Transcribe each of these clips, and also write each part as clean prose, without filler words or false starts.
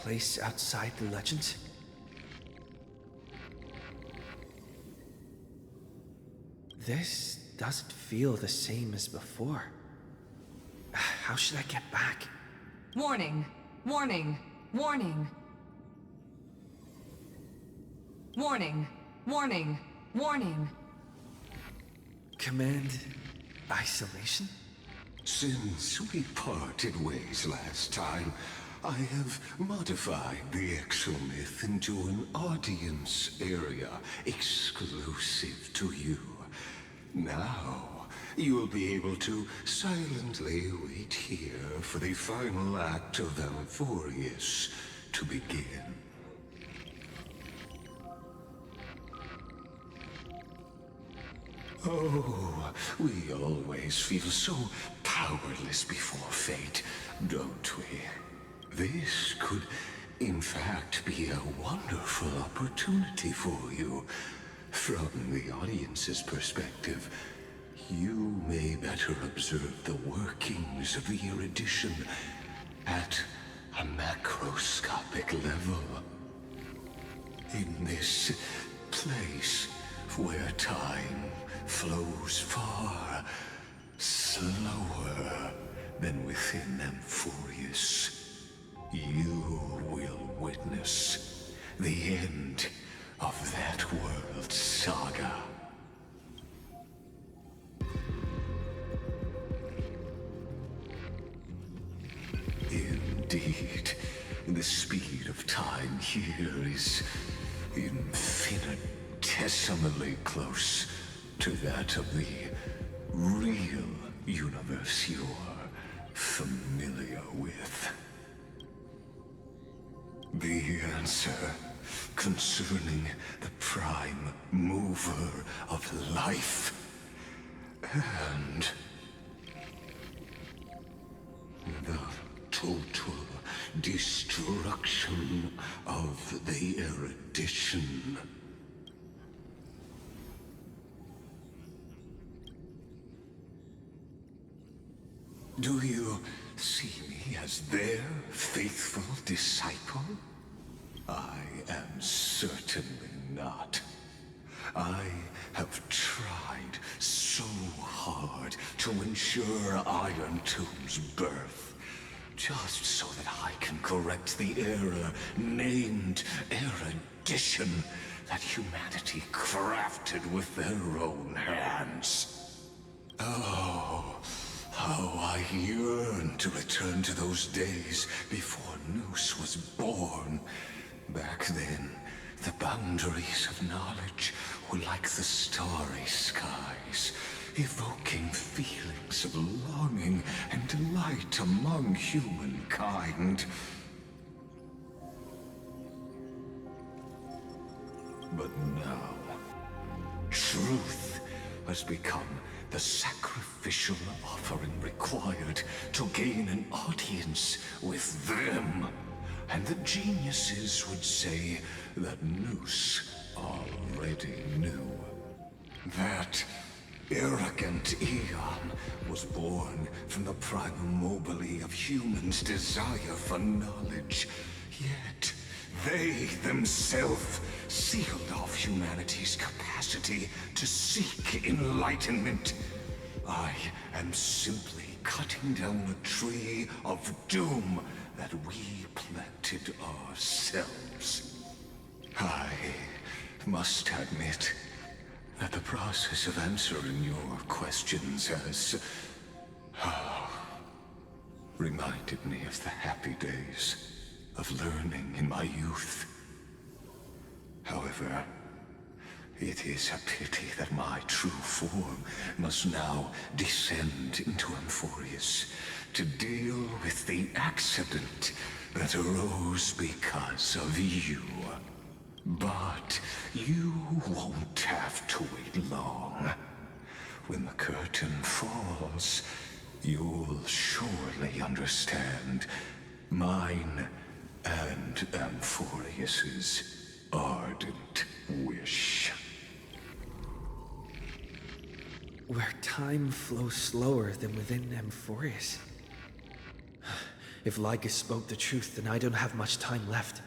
place outside the legends? This doesn't feel the same as before. How should I get back? Warning! Warning! Warning! Warning! Warning! Warning! Command isolation? Since we parted ways last time, I have modified the exomyth into an audience area exclusive to you. Now, you'll be able to silently wait here for the final act of Amphorius to begin. Oh, we always feel so powerless before fate, don't we? This could, in fact, be a wonderful opportunity for you. From the audience's perspective, you may better observe the workings of the erudition at a macroscopic level. In this place where time flows far slower than within Amphorius, you will witness the end of that world's saga. Indeed, the speed of time here is infinitesimally close to that of the real universe you're familiar with. The answer concerning the prime mover of life and the total destruction of the erudition. Do you see me as their faithful disciple? I am certainly not. I have tried so hard to ensure Iron Tomb's birth, just so that I can correct the error named erudition that humanity crafted with their own hands. Oh, how I yearn to return to those days before Noose was born. Back then, the boundaries of knowledge were like the starry skies, evoking feelings of longing and delight among humankind. But now, truth has become the sacrificial offering required to gain an audience with them. And the geniuses would say that Noose already knew. That arrogant Eon was born from the primal mobile of humans' desire for knowledge. Yet, they themselves sealed off humanity's capacity to seek enlightenment. I am simply cutting down a tree of doom that we planted ourselves. I must admit that the process of answering your questions has reminded me of the happy days of learning in my youth. However, it is a pity that my true form must now descend into Amphorius to deal with the accident that arose because of you. But you won't have to wait long. When the curtain falls, you'll surely understand mine and Amphorius's ardent wish. Where time flows slower than within Amphorius. If Lygus spoke the truth, then I don't have much time left.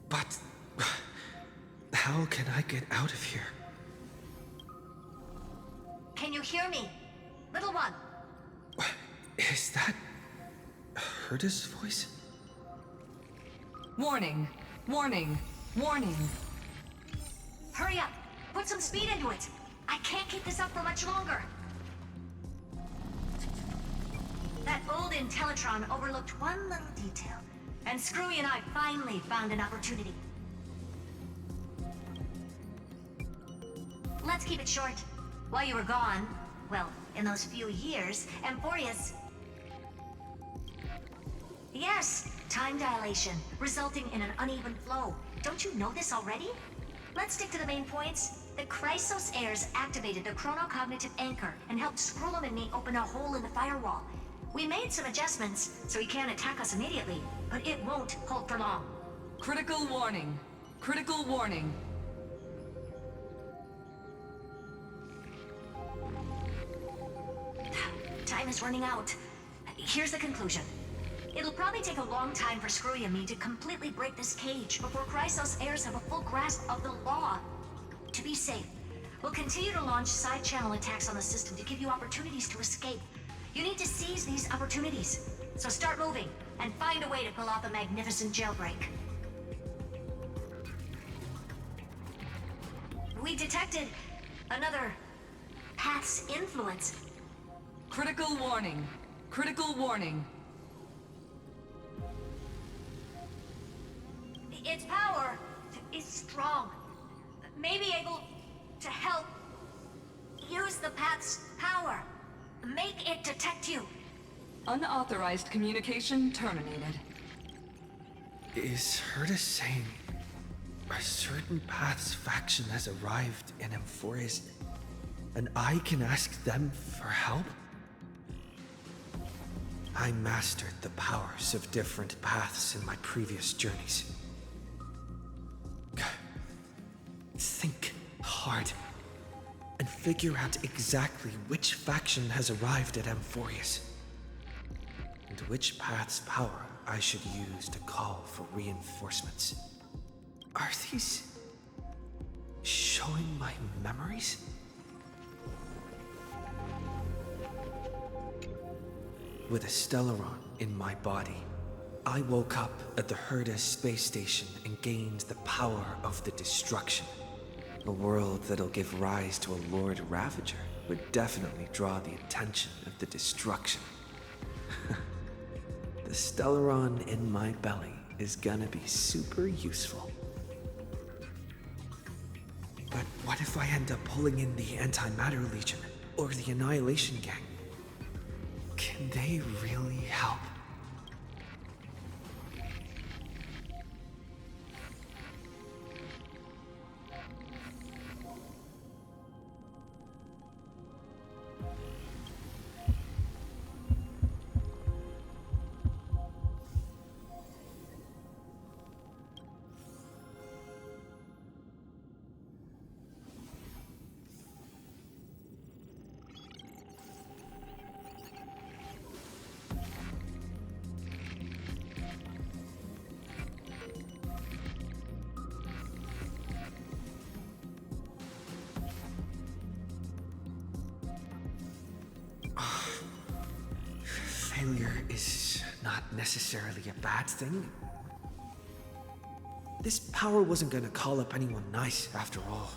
But how can I get out of here? Can you hear me? Little one. Is that Herda's voice? Warning, warning, warning. Hurry up. Put some speed into it. I can't keep this up for much longer. That old Intellitron overlooked one little detail, and Screwy and I finally found an opportunity. Let's keep it short. While you were gone, well, in those few years, Amphorius... Yes, time dilation, resulting in an uneven flow. Don't you know this already? Let's stick to the main points. The Chrysos heirs activated the chronocognitive anchor and helped Skrullum and me open a hole in the firewall. We made some adjustments, so he can't attack us immediately, but it won't hold for long. Critical warning. Critical warning. Time is running out. Here's the conclusion. It'll probably take a long time for Screwy and me to completely break this cage before Chrysos heirs have a full grasp of the law. To be safe, we'll continue to launch side-channel attacks on the system to give you opportunities to escape. You need to seize these opportunities. So start moving, and find a way to pull off a magnificent jailbreak. We detected another path's influence. Critical warning. Critical warning. Its power is strong. May be able to help use the path's power. Make it detect you. Unauthorized communication terminated. Is Herda saying a certain path's faction has arrived in Amphorius, and I can ask them for help? I mastered the powers of different paths in my previous journeys. Think hard and figure out exactly which faction has arrived at Amphorius, and which path's power I should use to call for reinforcements. Are these showing my memories? With a Stellaron in my body, I woke up at the Herda space station and gained the power of the Destruction. A world that'll give rise to a Lord Ravager would definitely draw the attention of the Destruction. The Stellaron in my belly is gonna be super useful. But what if I end up pulling in the Antimatter Legion or the Annihilation Gang? Can they really help? Failure is not necessarily a bad thing. This power wasn't gonna call up anyone nice, after all.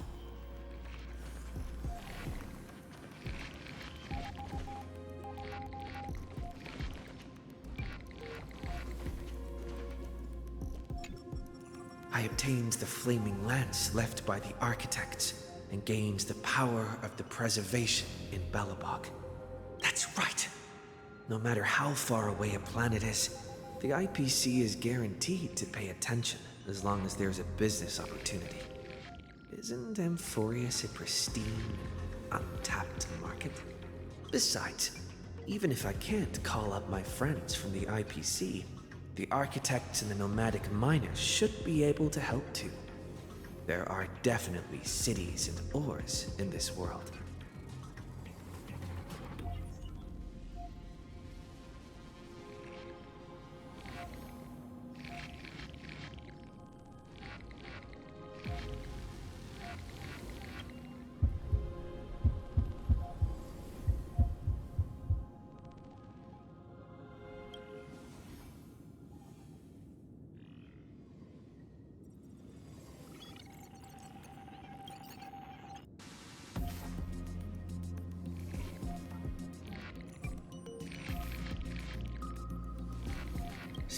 I obtained the flaming lance left by the architects and gained the power of the preservation in Belobog. That's right! No matter how far away a planet is, the IPC is guaranteed to pay attention as long as there's a business opportunity. Isn't Amphorius a pristine, untapped market? Besides, even if I can't call up my friends from the IPC, the architects and the nomadic miners should be able to help too. There are definitely cities and ores in this world.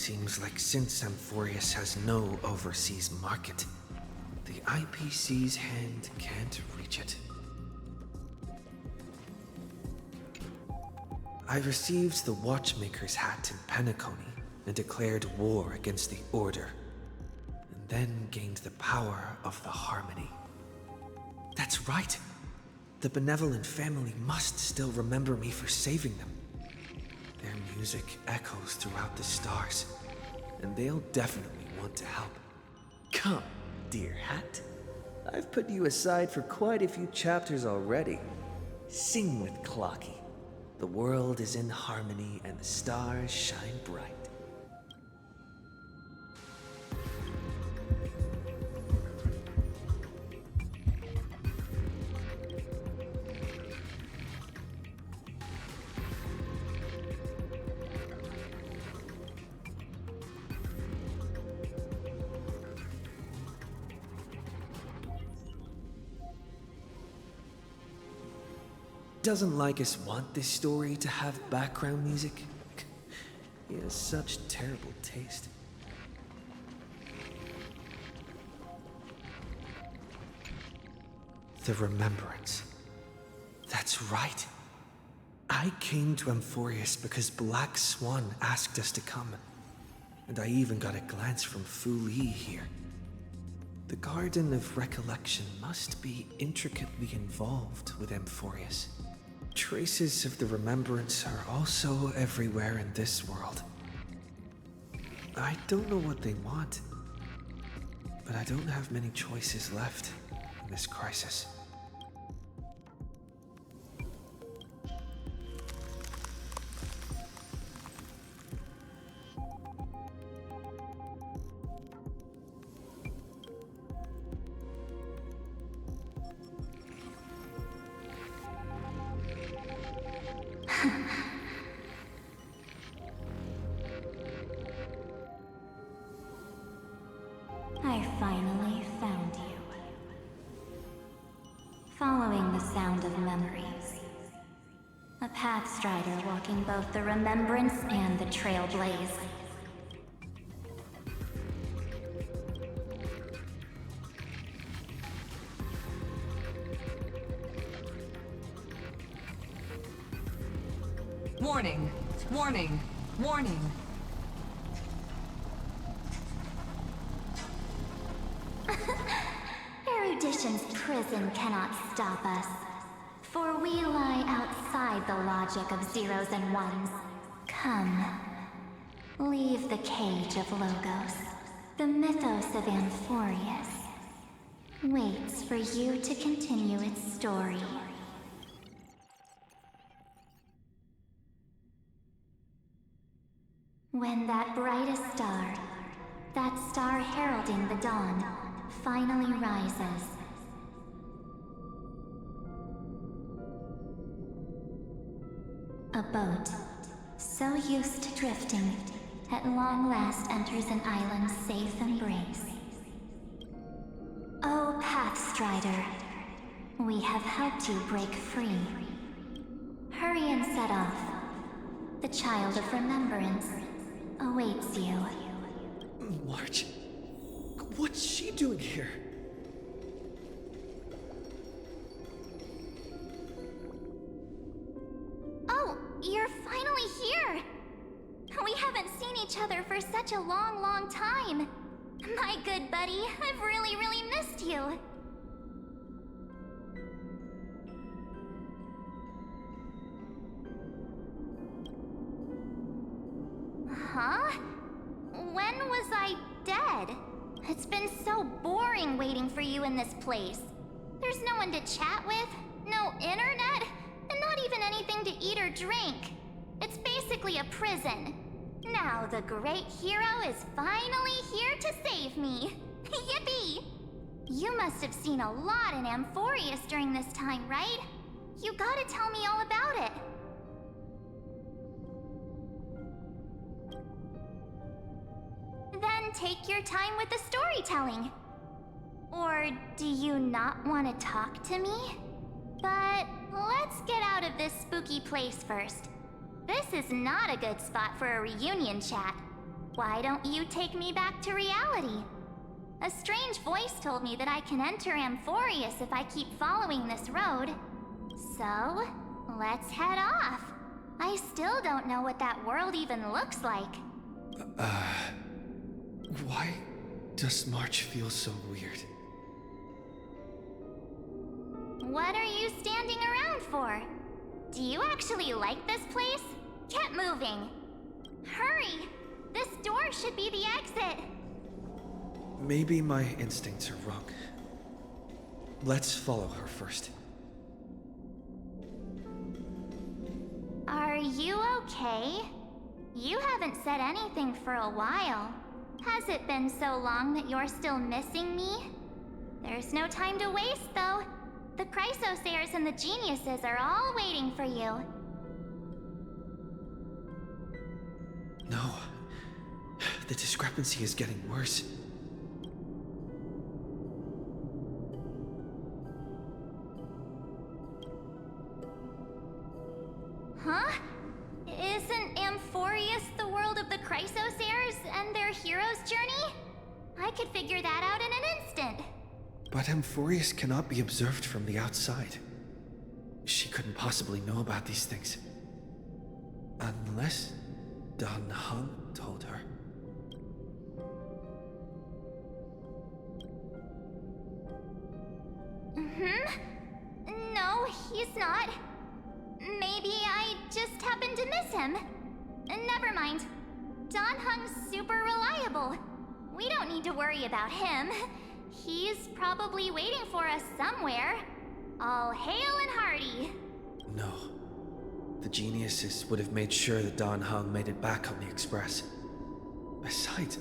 Seems like since Amphorius has no overseas market, the IPC's hand can't reach it. I received the Watchmaker's hat in Penacony and declared war against the Order, and then gained the power of the Harmony. That's right! The benevolent family must still remember me for saving them. Their music echoes throughout the stars, and they'll definitely want to help. Come, dear hat. I've put you aside for quite a few chapters already. Sing with Clocky. The world is in harmony and the stars shine bright. Doesn't Lycus want this story to have background music? He has such terrible taste. The Remembrance. That's right. I came to Amphorius because Black Swan asked us to come. And I even got a glance from Fu Li here. The Garden of Recollection must be intricately involved with Amphorius. Traces of the Remembrance are also everywhere in this world. I don't know what they want, but I don't have many choices left in this crisis. I finally found you. Following the sound of memories. A pathstrider walking both the Remembrance and the Trailblaze. Warning, warning, warning. Erudition's prison cannot stop us, for we lie outside the logic of zeros and ones. Come, leave the cage of Logos. The mythos of Amphorius waits for you to continue its story. When that brightest star, that star heralding the dawn, finally rises, a boat, so used to drifting, at long last enters an island's safe embrace. Oh, Pathstrider, we have helped you break free. Hurry and set off. The Child of Remembrance awaits you. March? What's she doing here? Oh, you're finally here! We haven't seen each other for such a long, long time. My good buddy, I've really, really missed you. Huh? When was I dead? It's been so boring waiting for you in this place. There's no one to chat with, no internet, and not even anything to eat or drink. It's basically a prison. Now the great hero is finally here to save me. Yippee! You must have seen a lot in Amphorius during this time, right? You gotta tell me all about it. Then take your time with the storytelling. Or do you not want to talk to me? But let's get out of this spooky place first. This is not a good spot for a reunion chat. Why don't you take me back to reality? A strange voice told me that I can enter Amphorius if I keep following this road. So, let's head off. I still don't know what that world even looks like. Why does March feel so weird? What are you standing around for? Do you actually like this place? Get moving. Hurry! This door should be the exit. Maybe my instincts are wrong. Let's follow her first. Are you okay? You haven't said anything for a while. Has it been so long that you're still missing me? There's no time to waste, though. The Chrysosairs and the Geniuses are all waiting for you. No. The discrepancy is getting worse. Huh? Isn't Amphorius the world of the Chrysosairs and their hero's journey? I could figure that out in an instant. But Amphorius cannot be observed from the outside. She couldn't possibly know about these things. Unless Dan Heng told her. No, he's not. Maybe I just happened to miss him. Never mind. Dan Heng's super reliable. We don't need to worry about him. He's probably waiting for us somewhere. All hail and hearty. No. The Geniuses would have made sure that Dan Heng made it back on the express. Besides,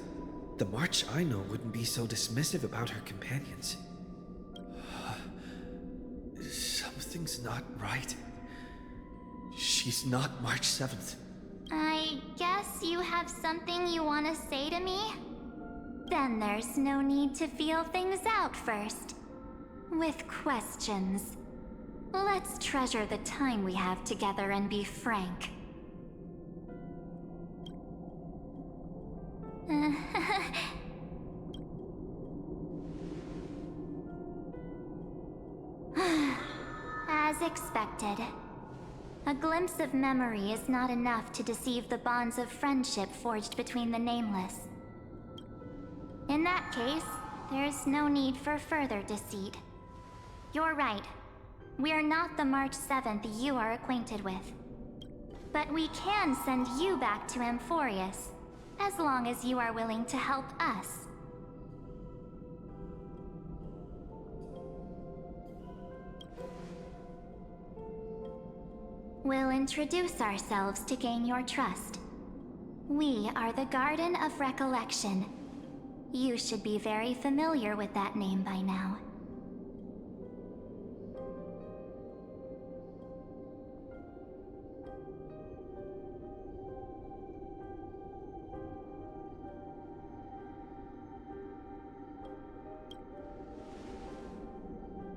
the March I know wouldn't be so dismissive about her companions. Something's not right. She's not March 7th. I guess you have something you want to say to me? Then there's no need to feel things out first. With questions. Let's treasure the time we have together and be frank. As expected. A glimpse of memory is not enough to deceive the bonds of friendship forged between the Nameless. In that case, there's no need for further deceit. You're right. We are not the March 7th you are acquainted with. But we can send you back to Amphorius, as long as you are willing to help us. We'll introduce ourselves to gain your trust. We are the Garden of Recollection. You should be very familiar with that name by now.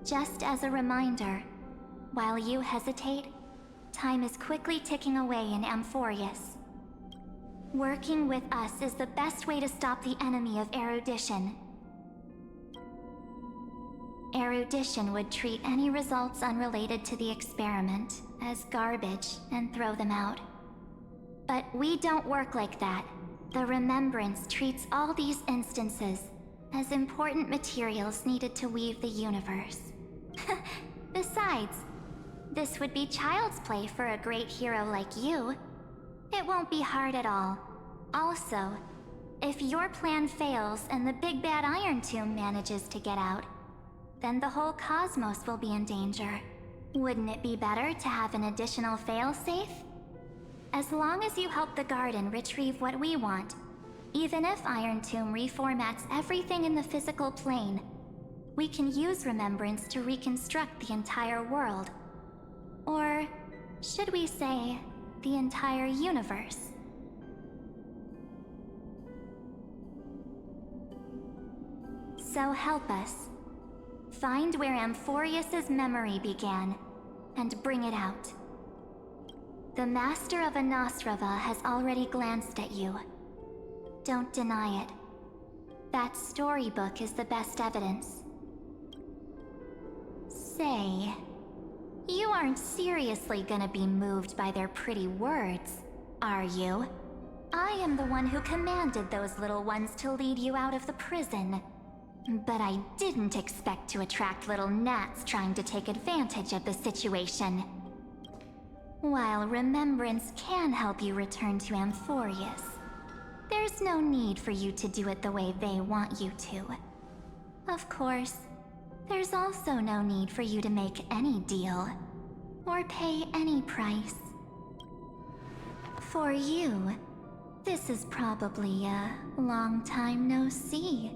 Just as a reminder, while you hesitate, time is quickly ticking away in Amphorius. Working with us is the best way to stop the enemy of erudition. Erudition would treat any results unrelated to the experiment as garbage and throw them out. But we don't work like that. The Remembrance treats all these instances as important materials needed to weave the universe. Besides, this would be child's play for a great hero like you. It won't be hard at all. Also, if your plan fails and the big bad Iron Tomb manages to get out, then the whole cosmos will be in danger. Wouldn't it be better to have an additional failsafe? As long as you help the Garden retrieve what we want, even if Iron Tomb reformats everything in the physical plane, we can use Remembrance to reconstruct the entire world. Or should we say, the entire universe? So help us. Find where Amphorius's memory began, and bring it out. The Master of Anosrava has already glanced at you. Don't deny it. That storybook is the best evidence. Say, you aren't seriously gonna be moved by their pretty words, are you? I am the one who commanded those little ones to lead you out of the prison. But I didn't expect to attract little gnats trying to take advantage of the situation. While remembrance can help you return to Amphorius, there's no need for you to do it the way they want you to. Of course, there's also no need for you to make any deal, or pay any price. For you, this is probably a long time no see.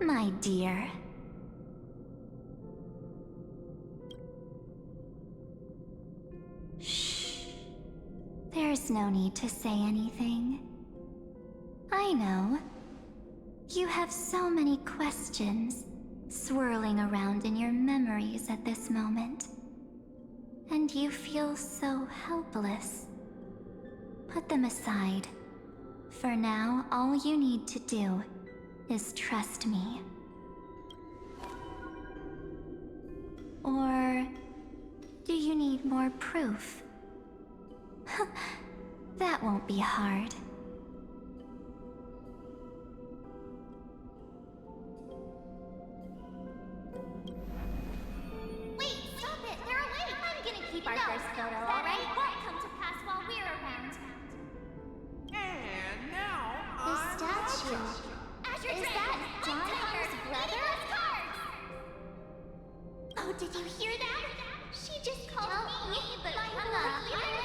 My dear. Shh. There's no need to say anything. I know. You have so many questions swirling around in your memories at this moment. And you feel so helpless. Put them aside. For now, all you need to do is trust me. Or do you need more proof? That won't be hard. Wait, stop it! They're awake! I'm gonna keep our first photo, alright? Won't come to pass while we're around. And now The statue. Is that Donhar's brother? Oh, did you hear that? She just called me, but I'm full of pain.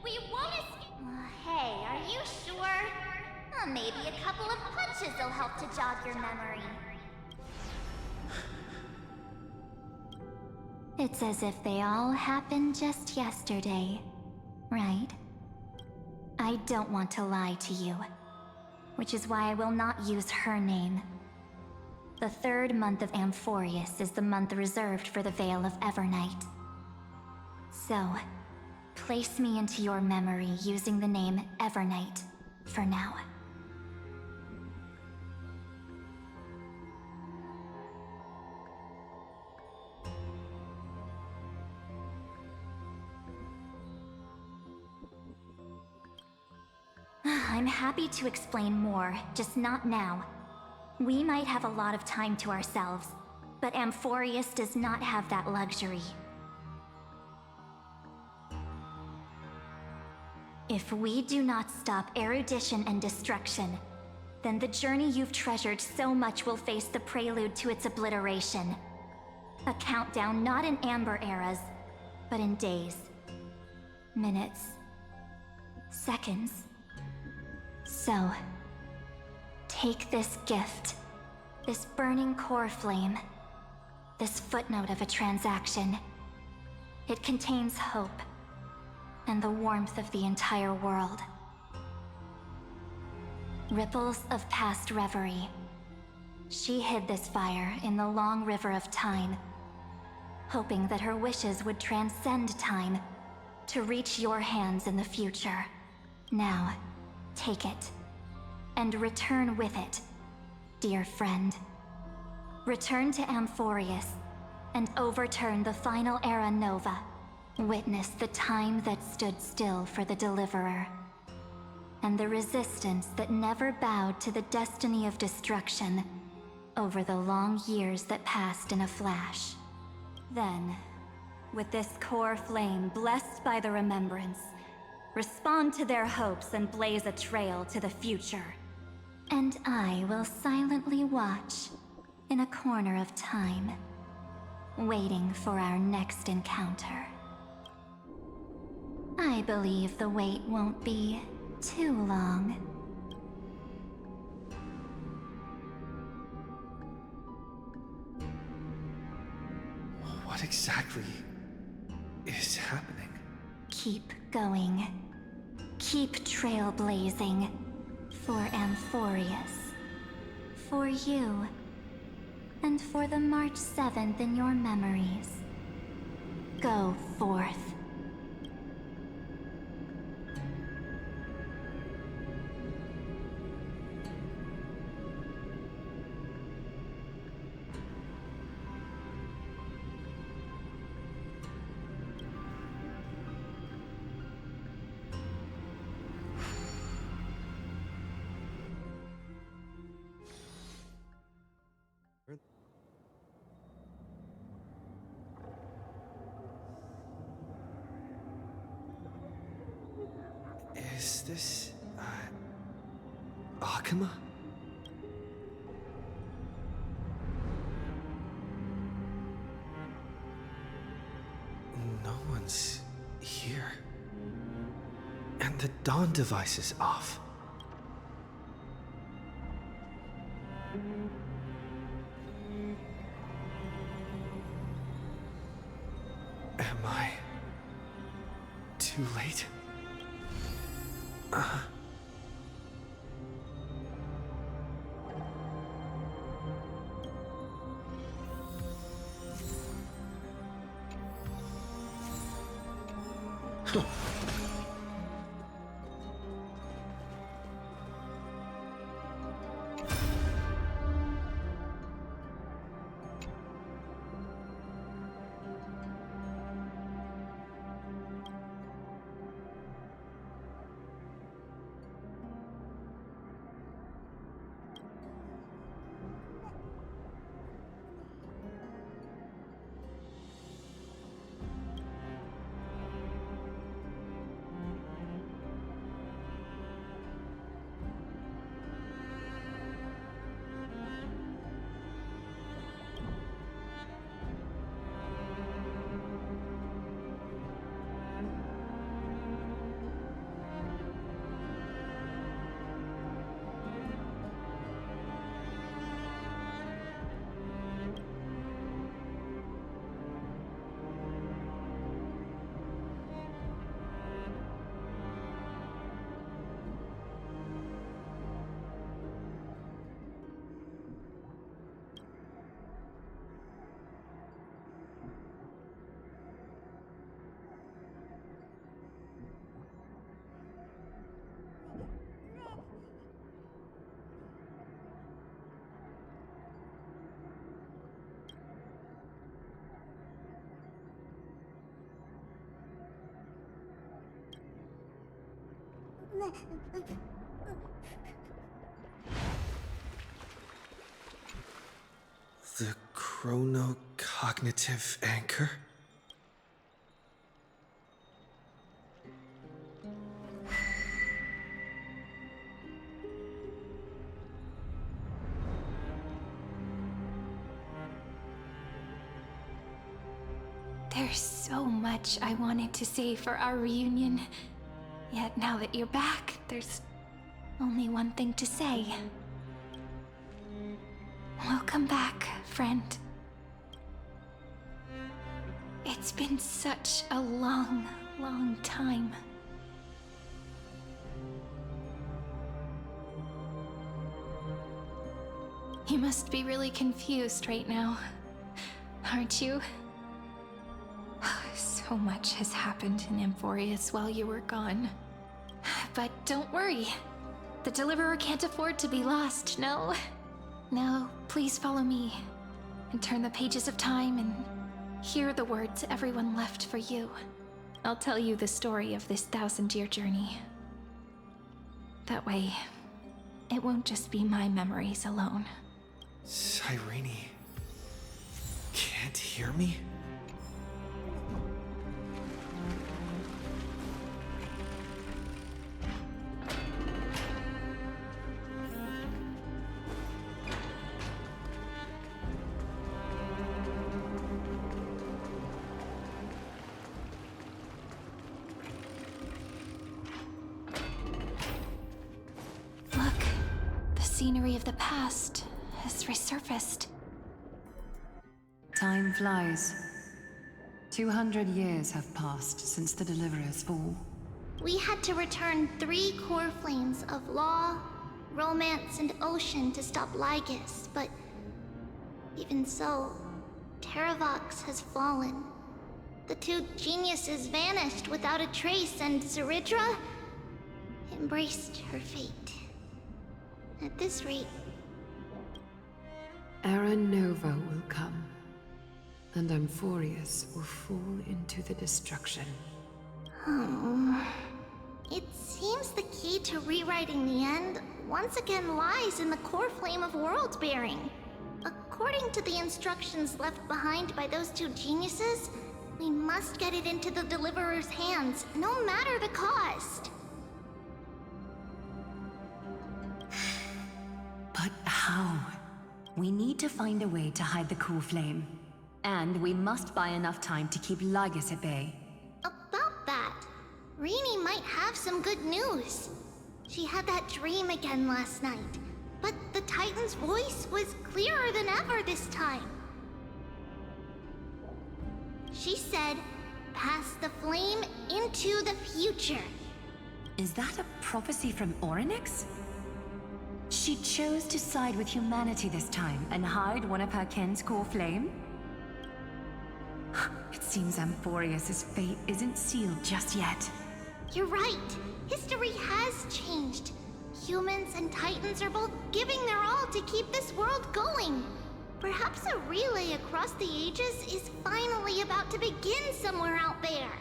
We won't escape. Hey, are you sure? Maybe a couple of punches will help to jog your memory. It's as if they all happened just yesterday, right? I don't want to lie to you, which is why I will not use her name. The third month of Amphorius is the month reserved for the Veil of Evernight. So, place me into your memory using the name Evernight for now. I'm happy to explain more, just not now. We might have a lot of time to ourselves, but Amphorius does not have that luxury. If we do not stop erudition and destruction, then the journey you've treasured so much will face the prelude to its obliteration. A countdown not in amber eras, but in days, minutes, seconds. So, take this gift, this burning core flame, this footnote of a transaction. It contains hope, and the warmth of the entire world. Ripples of past reverie. She hid this fire in the long river of time, hoping that her wishes would transcend time to reach your hands in the future. Now, take it, and return with it, dear friend. Return to Amphorius, and overturn the final era Nova. Witness the time that stood still for the Deliverer, and the resistance that never bowed to the destiny of destruction over the long years that passed in a flash. Then, with this core flame blessed by the remembrance, respond to their hopes and blaze a trail to the future. And I will silently watch in a corner of time, waiting for our next encounter. I believe the wait won't be too long. What exactly is happening? Keep going. Keep trailblazing. For Amphorius. For you. And for the March 7th in your memories. Go forth. Is this, Akuma? No one's here. And the dawn device is off. Am I too late? The chronocognitive anchor? There's so much I wanted to say for our reunion. Yet now that you're back, there's only one thing to say. Welcome back, friend. It's been such a long, long time. You must be really confused right now, aren't you? So much has happened in Amphorius while you were gone. But don't worry. The Deliverer can't afford to be lost, no? Now, please follow me and turn the pages of time and hear the words everyone left for you. I'll tell you the story of this 1,000-year journey. That way, it won't just be my memories alone. Cyrene can't hear me? Scenery of the past has resurfaced. Time flies. 200 years have passed since the Deliverer's fall. We had to return 3 core flames of law, romance, and ocean to stop Lygus, but even so, Terravox has fallen. The two geniuses vanished without a trace, and Cerydra embraced her fate. At this rate... Era Nova will come, and Amphorius will fall into the destruction. It seems the key to rewriting the end once again lies in the core flame of world-bearing. According to the instructions left behind by those two geniuses, we must get it into the Deliverer's hands, no matter the cost. But how? We need to find a way to hide the core flame. And we must buy enough time to keep Lygus at bay. About that, Rini might have some good news. She had that dream again last night, but the Titan's voice was clearer than ever this time. She said, pass the flame into the future. Is that a prophecy from Orynyx? She chose to side with humanity this time and hide one of her kin's core flame? It seems Amphorius' fate isn't sealed just yet. You're right. History has changed. Humans and Titans are both giving their all to keep this world going. Perhaps a relay across the ages is finally about to begin somewhere out there.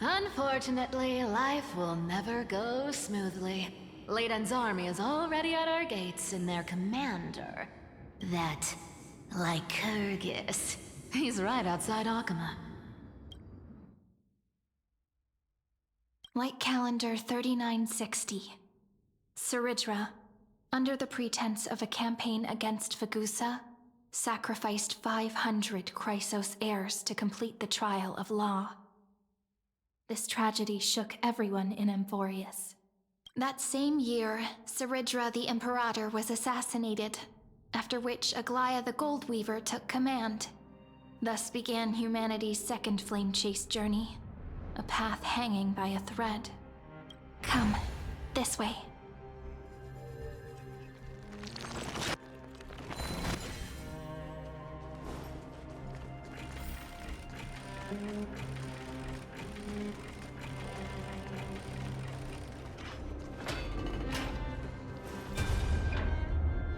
Unfortunately, life will never go smoothly. Leiden's army is already at our gates, and their commander, that Lycurgus, he's right outside Akama. Light Calendar 3960. Cerydra, under the pretense of a campaign against Fagusa, sacrificed 500 Chrysos heirs to complete the trial of law. This tragedy shook everyone in Amphorius. That same year, Cerydra the Imperator was assassinated, after which Aglaya the Gold Weaver took command. Thus began humanity's second flame chase journey, a path hanging by a thread. Come, this way.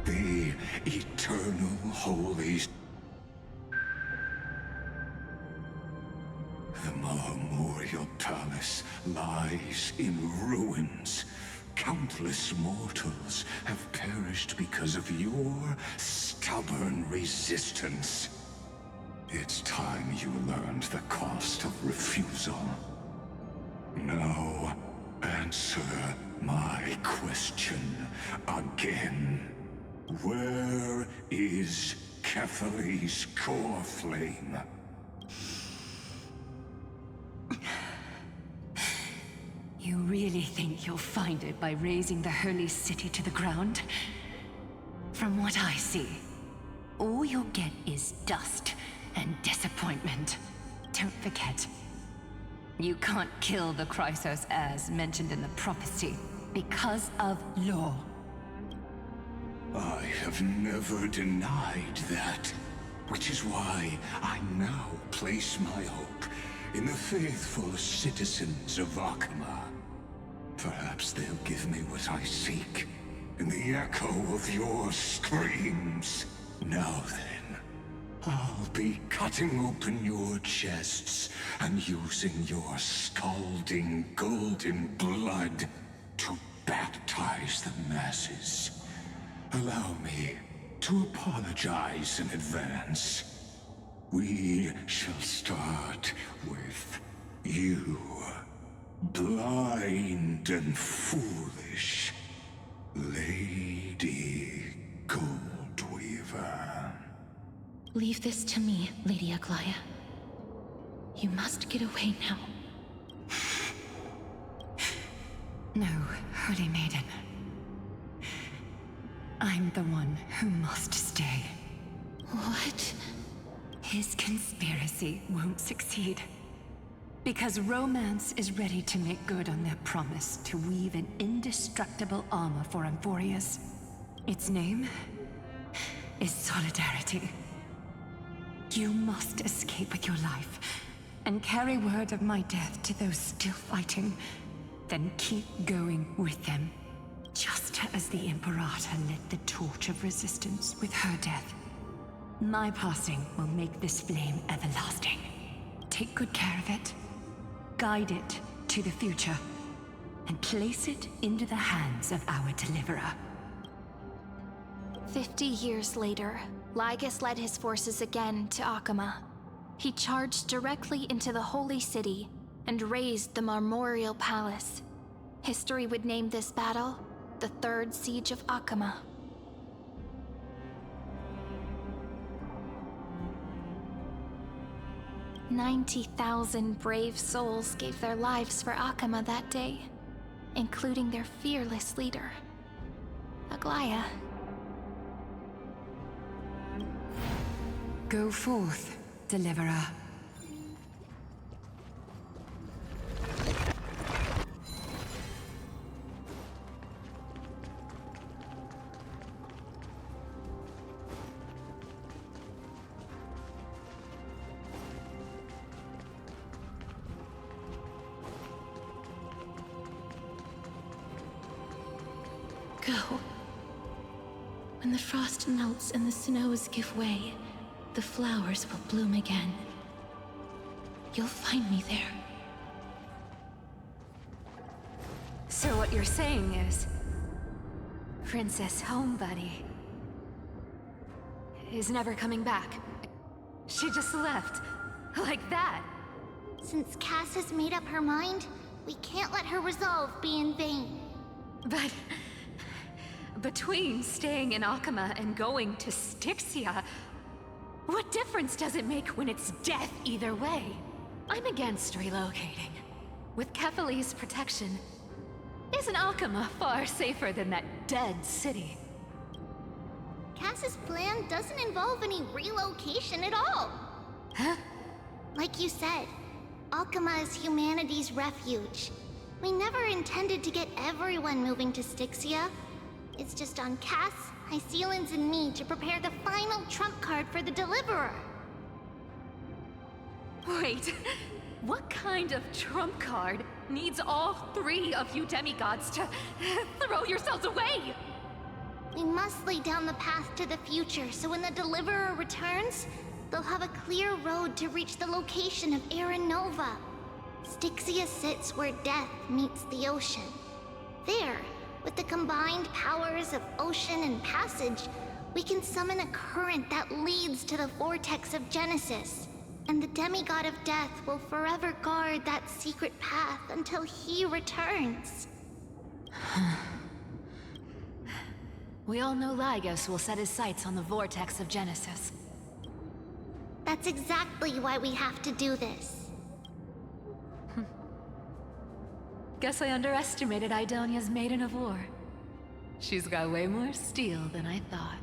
The eternal holy... The Memorial Palace lies in ruins. Countless mortals have perished because of your stubborn resistance. It's time you learned the cost of refusal. Now, answer my question again. Where is Ketheri's core flame? You really think you'll find it by razing the holy city to the ground? From what I see, all you'll get is dust and disappointment. Don't forget, you can't kill the Chrysos heirs mentioned in the prophecy because of law. I have never denied that, which is why I now place my hope in the faithful citizens of Akama. Perhaps they'll give me what I seek in the echo of your screams. Now then, I'll be cutting open your chests and using your scalding golden blood to baptize the masses. Allow me to apologize in advance. We shall start with you, blind and foolish Lady Goldweaver. Leave this to me, Lady Aglaya. You must get away now. No, Holy Maiden. I'm the one who must stay. What? His conspiracy won't succeed. Because romance is ready to make good on their promise to weave an indestructible armor for Emphorius. Its name is Solidarity. You must escape with your life and carry word of my death to those still fighting, then keep going with them. Just as the Imperator lit the torch of resistance with her death, my passing will make this flame everlasting. Take good care of it, guide it to the future, and place it into the hands of our deliverer. 50 years later, Lygus led his forces again to Akama. He charged directly into the Holy City and razed the Marmorial Palace. History would name this battle the Third Siege of Akama. "90,000 brave souls gave their lives for Akama that day, including their fearless leader, Aglaya. Go forth, deliverer. Go. When the frost melts and the snows give way, the flowers will bloom again. You'll find me there. So what you're saying is, Princess Homebuddy is never coming back. She just left, like that. Since Cass has made up her mind, we can't let her resolve be in vain. But between staying in Akama and going to Styxia, what difference does it make when it's death either way? I'm against relocating. With Kefali's protection, isn't Akama far safer than that dead city? Cass's plan doesn't involve any relocation at all. Huh? Like you said, Akama is humanity's refuge. We never intended to get everyone moving to Styxia. It's just on Cass, Hysilens, and me to prepare the final trump card for the Deliverer. Wait, what kind of trump card needs all three of you demigods to throw yourselves away? We must lay down the path to the future so when the Deliverer returns, they'll have a clear road to reach the location of Aaron Nova. Styxia sits where death meets the ocean. There, with the combined powers of ocean and passage, we can summon a current that leads to the vortex of Genesis. And the demigod of death will forever guard that secret path until he returns. We all know Lygos will set his sights on the vortex of Genesis. That's exactly why we have to do this. Guess I underestimated Idonia's Maiden of War. She's got way more steel than I thought.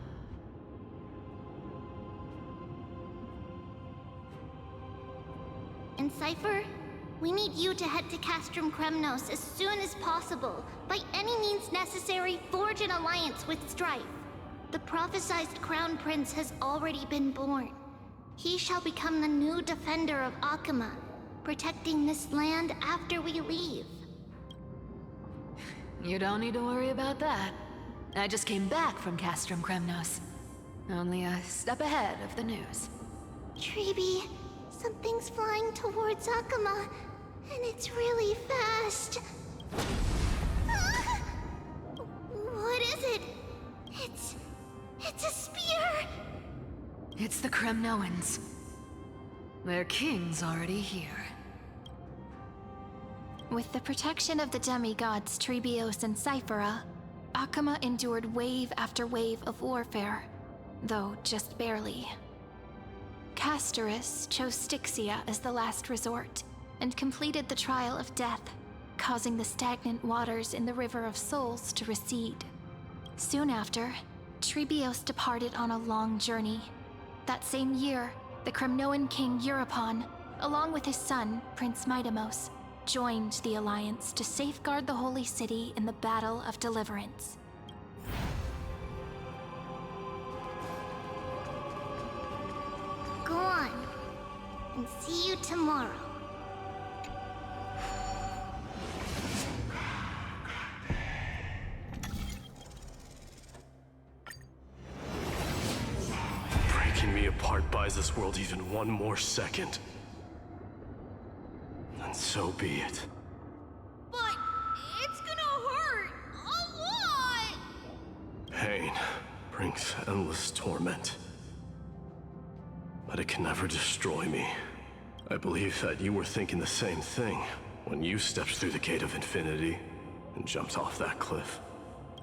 And Cypher, we need you to head to Castrum Kremnos as soon as possible. By any means necessary, forge an alliance with Strife. The prophesized Crown Prince has already been born. He shall become the new defender of Akama, protecting this land after we leave. You don't need to worry about that. I just came back from Castrum Kremnos. Only a step ahead of the news. Treeby, something's flying towards Akama, and it's really fast. Ah! What is it? It's a spear! It's the Kremnoans. Their king's already here. With the protection of the demigods Trebios and Cyphera, Akama endured wave after wave of warfare, though just barely. Castorus chose Styxia as the last resort, and completed the trial of death, causing the stagnant waters in the River of Souls to recede. Soon after, Trebios departed on a long journey. That same year, the Kremnoan king Euripon, along with his son, Prince Midamos, joined the Alliance to safeguard the Holy City in the Battle of Deliverance. Go on, and see you tomorrow. Breaking me apart buys this world even one more second. And so be it. But it's gonna hurt a lot! Pain brings endless torment. But it can never destroy me. I believe that you were thinking the same thing when you stepped through the gate of infinity and jumped off that cliff.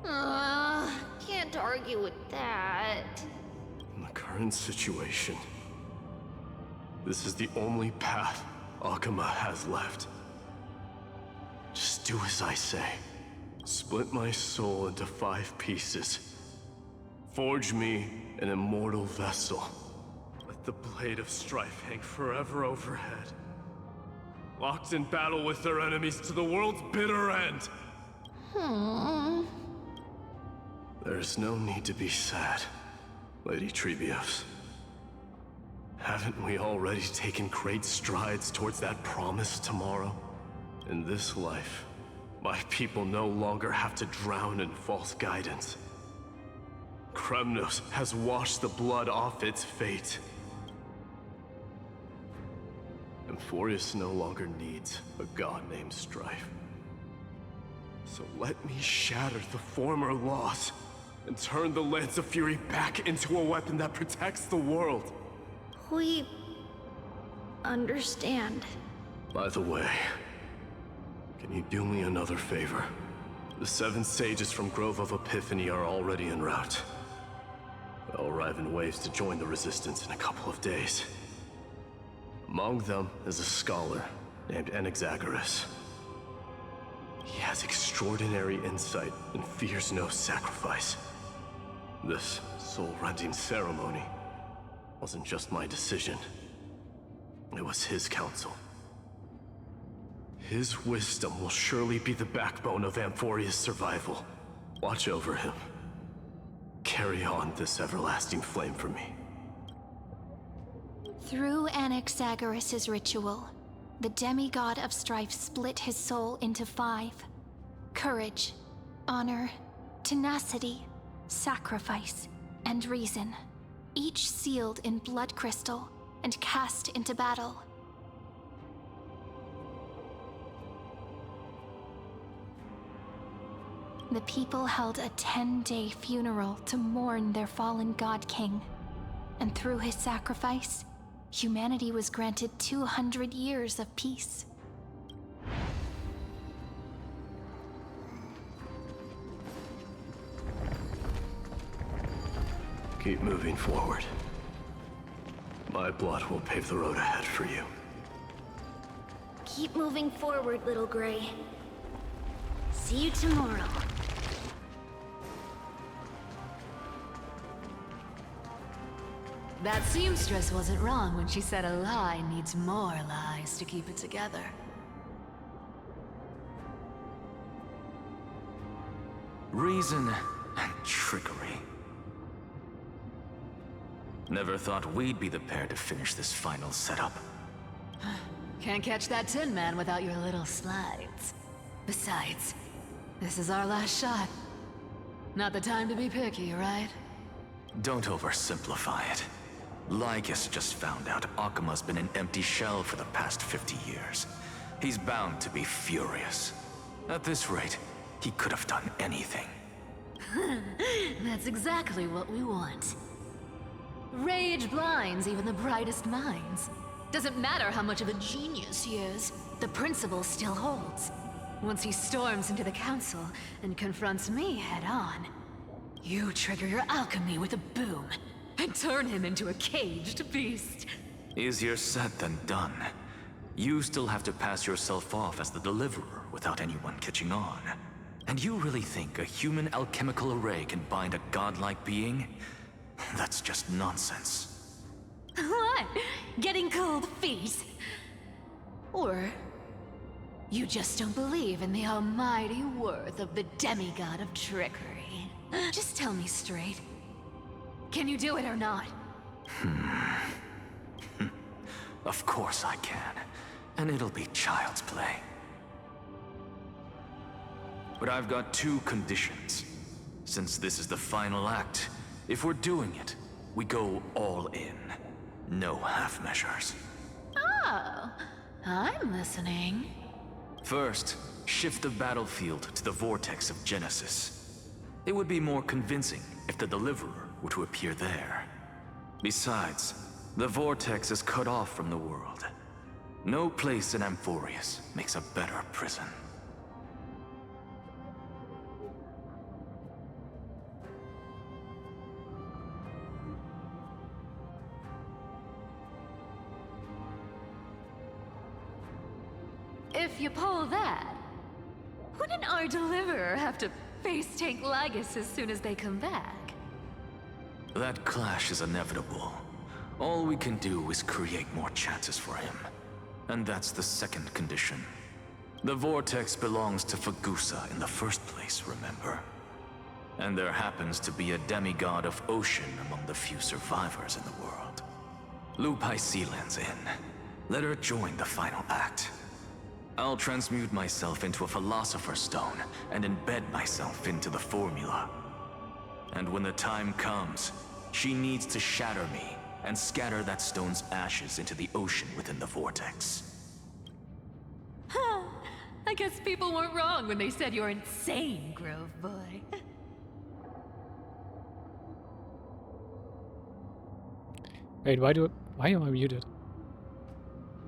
Can't argue with that. In the current situation, this is the only path Akuma has left. Just do as I say. Split my soul into 5 pieces. Forge me an immortal vessel. Let the blade of strife hang forever overhead. Locked in battle with their enemies to the world's bitter end. There's no need to be sad, Lady Trebios. Haven't we already taken great strides towards that promise tomorrow? In this life, my people no longer have to drown in false guidance. Kremnos has washed the blood off its fate. Emphorius no longer needs a god named Strife. So let me shatter the former laws and turn the Lance of Fury back into a weapon that protects the world. We understand. By the way, can you do me another favor? The 7 sages from Grove of Epiphany are already en route. They'll arrive in waves to join the Resistance in a couple of days. Among them is a scholar named Anaxagoras. He has extraordinary insight and fears no sacrifice. This soul-rending ceremony wasn't just my decision. It was his counsel. His wisdom will surely be the backbone of Amphoria's survival. Watch over him. Carry on this everlasting flame for me. Through Anaxagoras' ritual, the demigod of strife split his soul into 5. Courage, honor, tenacity, sacrifice, and reason. Each sealed in blood crystal and cast into battle. The people held a 10-day funeral to mourn their fallen god king. And through his sacrifice, humanity was granted 200 years of peace. Keep moving forward. My blood will pave the road ahead for you. Keep moving forward, little Gray. See you tomorrow. That seamstress wasn't wrong when she said a lie needs more lies to keep it together. Reason and trickery. Never thought we'd be the pair to finish this final setup. Can't catch that Tin Man without your little slides. Besides, this is our last shot. Not the time to be picky, right? Don't oversimplify it. Lycus just found out Akuma's been an empty shell for the past 50 years. He's bound to be furious. At this rate, he could have done anything. That's exactly what we want. Rage blinds even the brightest minds. Doesn't matter how much of a genius he is, the principle still holds. Once he storms into the council and confronts me head-on, you trigger your alchemy with a boom and turn him into a caged beast. Easier said than done. You still have to pass yourself off as the deliverer without anyone catching on. And you really think a human alchemical array can bind a godlike being? That's just nonsense. What? Getting cold feet? Or you just don't believe in the almighty worth of the demigod of trickery. Just tell me straight. Can you do it or not? Of course I can. And it'll be child's play. But I've got two conditions. Since this is the final act, if we're doing it, we go all in. No half measures. Oh, I'm listening. First, shift the battlefield to the vortex of Genesis. It would be more convincing if the Deliverer were to appear there. Besides, the vortex is cut off from the world. No place in Amphorius makes a better prison. If you pull that, wouldn't our Deliverer have to face tank Lygus as soon as they come back? That clash is inevitable. All we can do is create more chances for him. And that's the second condition. The vortex belongs to Fagusa in the first place, remember? And there happens to be a demigod of ocean among the few survivors in the world. Loop Hysilens in. Let her join the final act. I'll transmute myself into a Philosopher's Stone and embed myself into the formula. And when the time comes, she needs to shatter me and scatter that stone's ashes into the ocean within the vortex. I guess people weren't wrong when they said you're insane, Grove Boy. Wait, why am I muted?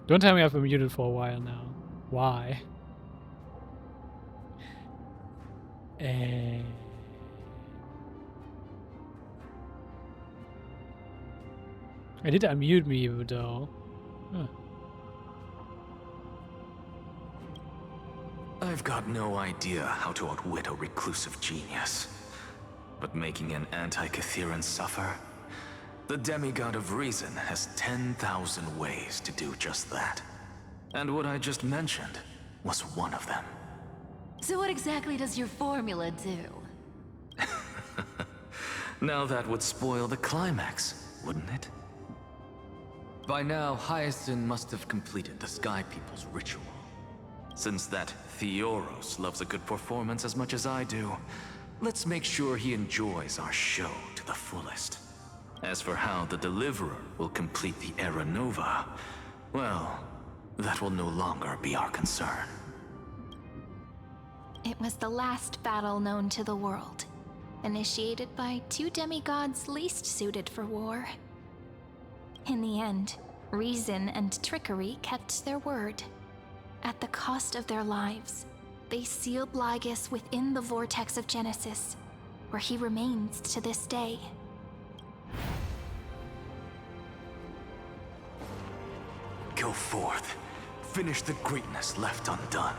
Don't tell me I've been muted for a while now. Why? I did unmute me though. Huh. I've got no idea how to outwit a reclusive genius. But making an anti-Cathiran suffer? The demigod of reason has 10,000 ways to do just that. And what I just mentioned was one of them. So what exactly does your formula do? Now that would spoil the climax, wouldn't it? By now, Hyacinth must have completed the Sky People's ritual. Since that Theoros loves a good performance as much as I do, let's make sure he enjoys our show to the fullest. As for how the Deliverer will complete the Era Nova, well, that will no longer be our concern. It was the last battle known to the world, initiated by two demigods least suited for war. In the end, reason and trickery kept their word. At the cost of their lives, they sealed Lygus within the vortex of Genesis, where he remains to this day. Go forth. Finish the greatness left undone.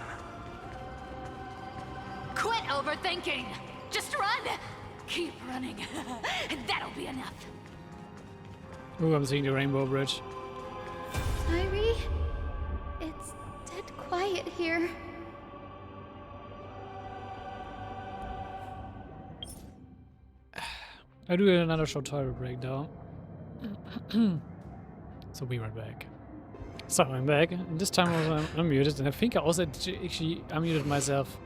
Quit overthinking! Just run! Keep running, and that'll be enough. Ooh, I'm seeing the Rainbow Bridge. Irie, it's dead quiet here. I do another short toilet break though. So we went back. So I'm back, and this time I was unmuted, and I think I also actually unmuted myself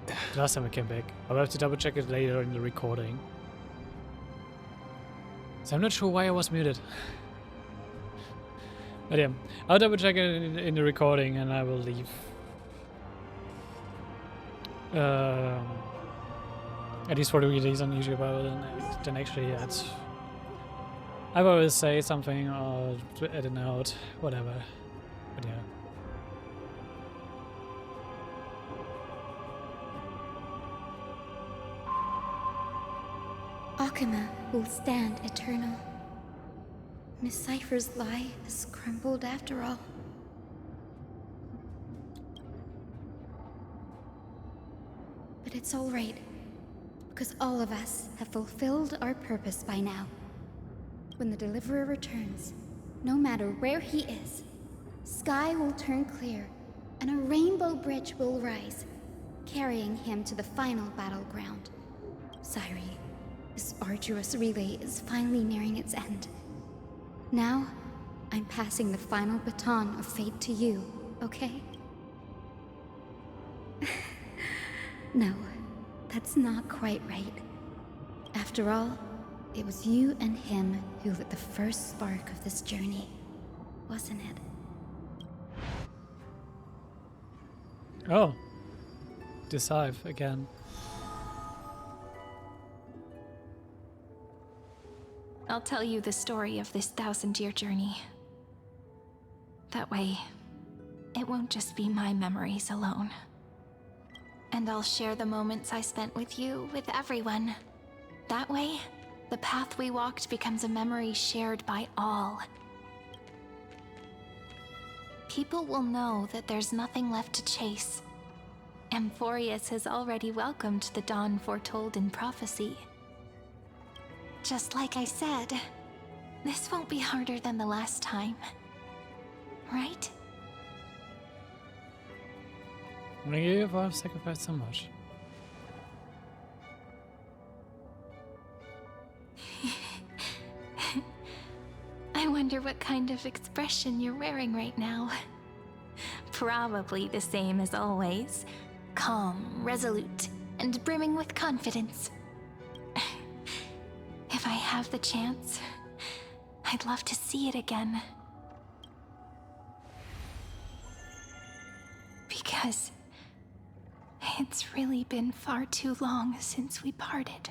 the last time I came back. I'll have to double check it later in the recording. So I'm not sure why I was muted. But yeah, I'll double check it in the recording, and I will leave. At least for the release on YouTube, I will then actually add. I will always say something or edit out, whatever. But yeah. Akuma will stand eternal. Miss Cypher's lie has crumbled after all. But it's all right, because all of us have fulfilled our purpose by now. When the Deliverer returns, no matter where he is, Sky will turn clear, and a rainbow bridge will rise, carrying him to the final battleground. Cyri, this arduous relay is finally nearing its end. Now, I'm passing the final baton of fate to you, okay? No, that's not quite right. After all, it was you and him who lit the first spark of this journey, wasn't it? Oh. Deceive again. I'll tell you the story of this 1,000-year journey. That way, it won't just be my memories alone. And I'll share the moments I spent with you with everyone. That way, the path we walked becomes a memory shared by all. People will know that there's nothing left to chase. Amphorius has already welcomed the dawn foretold in prophecy. Just like I said, this won't be harder than the last time. Right? Why have I sacrificed so much? I wonder what kind of expression you're wearing right now. Probably the same as always. Calm, resolute, and brimming with confidence. If I have the chance, I'd love to see it again. Because it's really been far too long since we parted.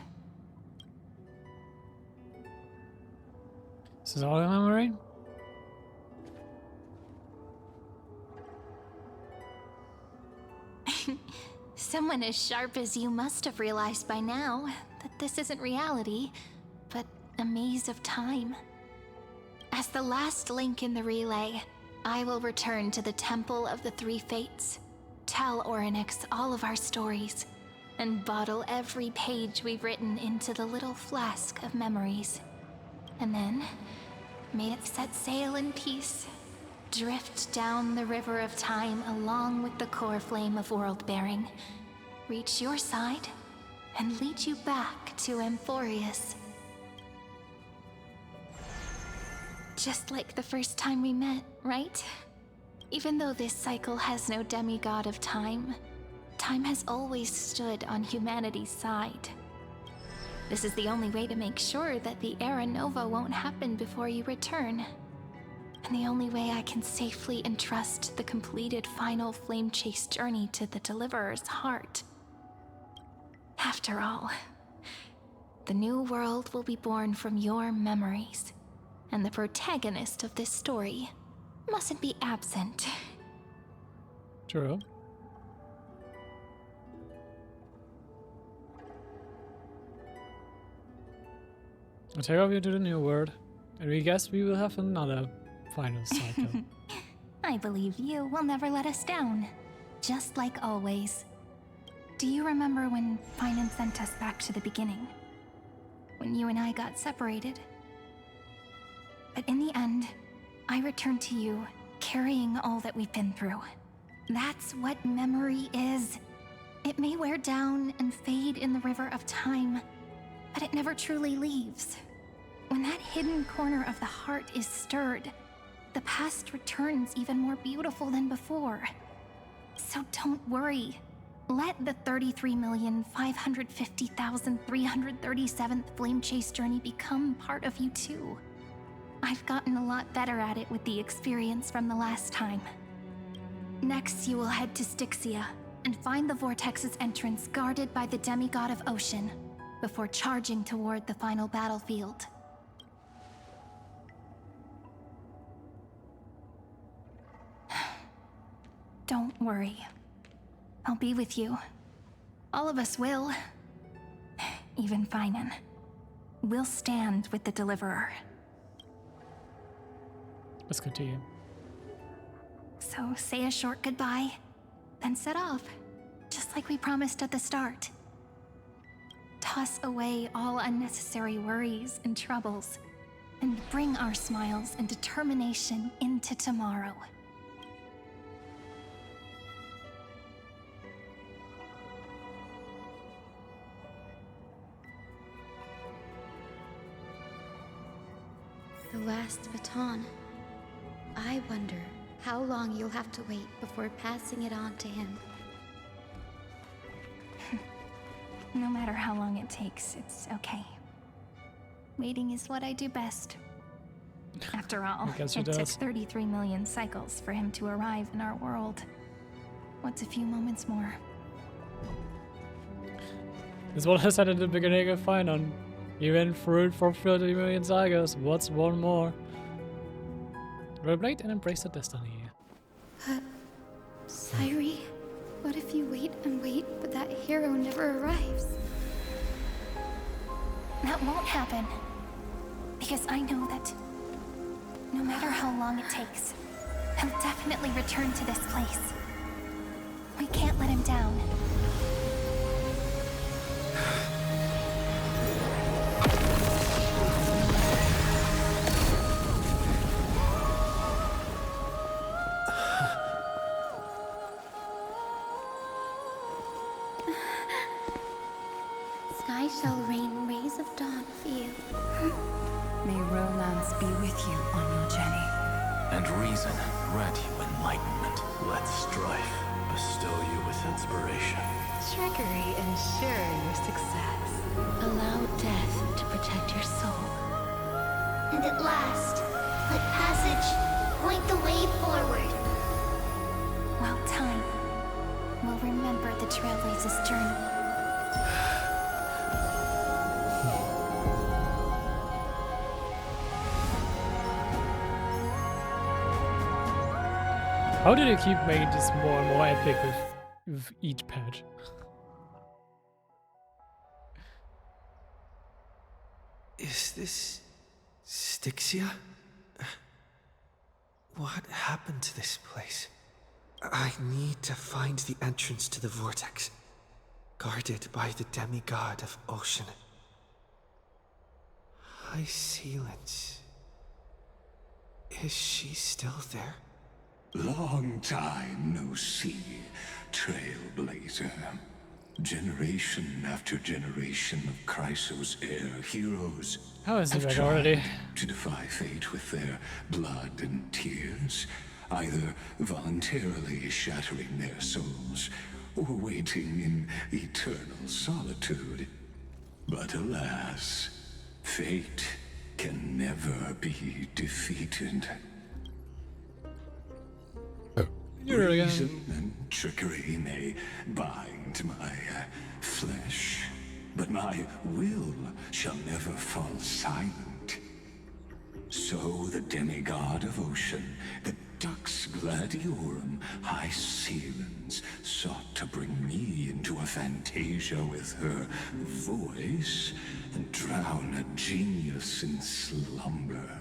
This is all a memory? Someone as sharp as you must have realized by now that this isn't reality, but a maze of time. As the last link in the relay, I will return to the Temple of the Three Fates, tell Orynyx all of our stories, and bottle every page we've written into the little flask of memories. And then, may it set sail in peace, drift down the river of time along with the core flame of world-bearing, reach your side, and lead you back to Amphorius. Just like the first time we met, right? Even though this cycle has no demigod of time, time has always stood on humanity's side. This is the only way to make sure that the Era Nova won't happen before you return. And the only way I can safely entrust the completed final flame chase journey to the Deliverer's heart. After all, the new world will be born from your memories, and the protagonist of this story mustn't be absent. True. I'll take off you to the new world, and we guess we will have another final cycle. I believe you will never let us down, just like always. Do you remember when Finan sent us back to the beginning? When you and I got separated? But in the end, I returned to you, carrying all that we've been through. That's what memory is. It may wear down and fade in the river of time, but it never truly leaves. When that hidden corner of the heart is stirred, the past returns even more beautiful than before. So don't worry. Let the 33,550,337th Flame Chase journey become part of you too. I've gotten a lot better at it with the experience from the last time. Next, you will head to Styxia and find the Vortex's entrance guarded by the demigod of ocean before charging toward the final battlefield. Don't worry. I'll be with you. All of us will. Even Finan. We'll stand with the Deliverer. Let's continue. So say a short goodbye, then set off, just like we promised at the start. Toss away all unnecessary worries and troubles, and bring our smiles and determination into tomorrow. The last baton. I wonder how long you'll have to wait before passing it on to him. No matter how long it takes, it's okay. Waiting is what I do best. After all, guess she it took does. 33 million cycles for him to arrive in our world. What's a few moments more? That's what I said in the beginning of Final. Even fruit for 30 million cycles. What's one more? Reblade and embrace the destiny. Cyri, what if you wait and wait, but that hero never arrives? That won't happen. Because I know that no matter how long it takes, he'll definitely return to this place. We can't let him down. Sky shall rain rays of dawn for you. May romance be with you on your journey. And reason grant you enlightenment. Let strife bestow you with inspiration. Trickery ensure your success. Allow death to protect your soul. And at last, let passage point the way forward. While time will remember the Trailblazer's journey. How did you keep making this more and more epic with each patch? Is this Styxia? What happened to this place? I need to find the entrance to the vortex, guarded by the demigod of ocean. Hysilens. Is she still there? Long time no see, Trailblazer. Generation after generation of Chrysos Air heroes How is it have back already? tried to defy fate with their blood and tears, either voluntarily shattering their souls or waiting in eternal solitude. But alas, fate can never be defeated. Reason and trickery may bind my flesh, but my will shall never fall silent. So the demigod of ocean, the Dux Gladiorum, Hysilens, sought to bring me into a fantasia with her voice and drown a genius in slumber.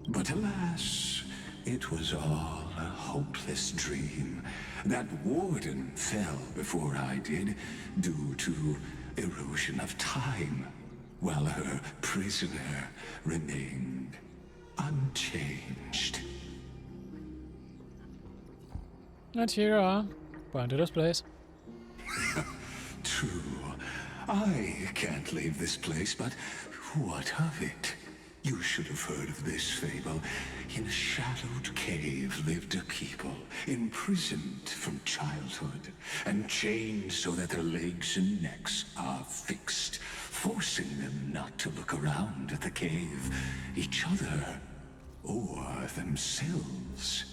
But alas, it was all a hopeless dream. That warden fell before I did, due to erosion of time, while her prisoner remained unchanged. And here are. Going to this place. True. I can't leave this place, but what of it? You should have heard of this fable. In a shadowed cave lived a people, imprisoned from childhood, and chained so that their legs and necks are fixed, forcing them not to look around at the cave, each other, or themselves.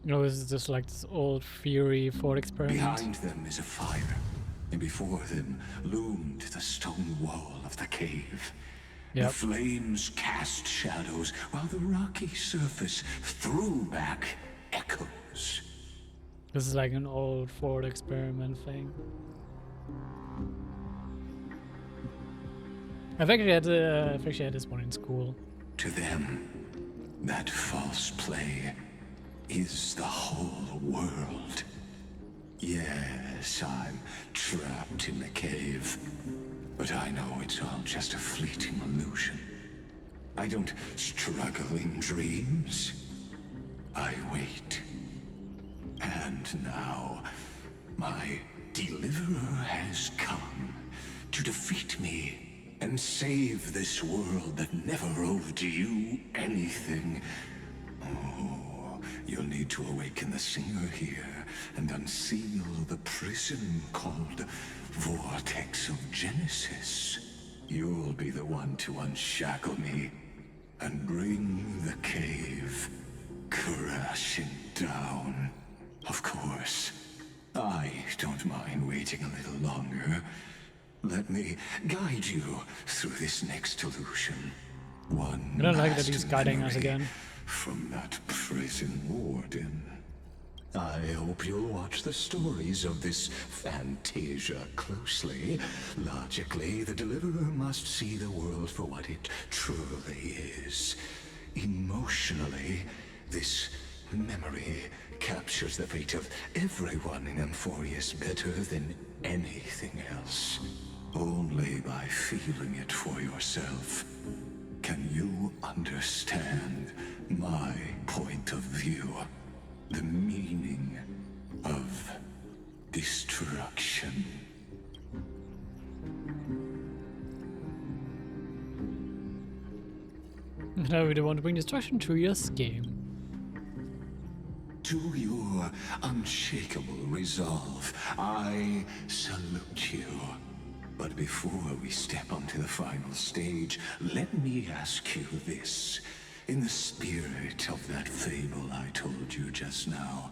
You know, is this like this old Fury Ford experiment? Behind them is a fire, and before them loomed the stone wall of the cave. Yep. The flames cast shadows, while the rocky surface threw back echoes. This is like an old Ford experiment thing. I've actually had this one in school. To them, that false play is the whole world. Yes, I'm trapped in the cave. But I know it's all just a fleeting illusion. I don't struggle in dreams. I wait. And now, my deliverer has come to defeat me and save this world that never owed you anything. Oh, you'll need to awaken the singer here and unseal the prison called Vortex of Genesis. You'll be the one to unshackle me and bring the cave crashing down. Of course, I don't mind waiting a little longer. Let me guide you through this next illusion. One I don't like that last he's guiding us memory again. from that prison warden. I hope you'll watch the stories of this Fantasia closely. Logically, the Deliverer must see the world for what it truly is. Emotionally, this memory captures the fate of everyone in Emphorius better than anything else. Only by feeling it for yourself can you understand my point of view. The meaning of destruction. And I really want to bring destruction to your game. To your unshakable resolve, I salute you. But before we step onto the final stage, let me ask you this. In the spirit of that fable I told you just now,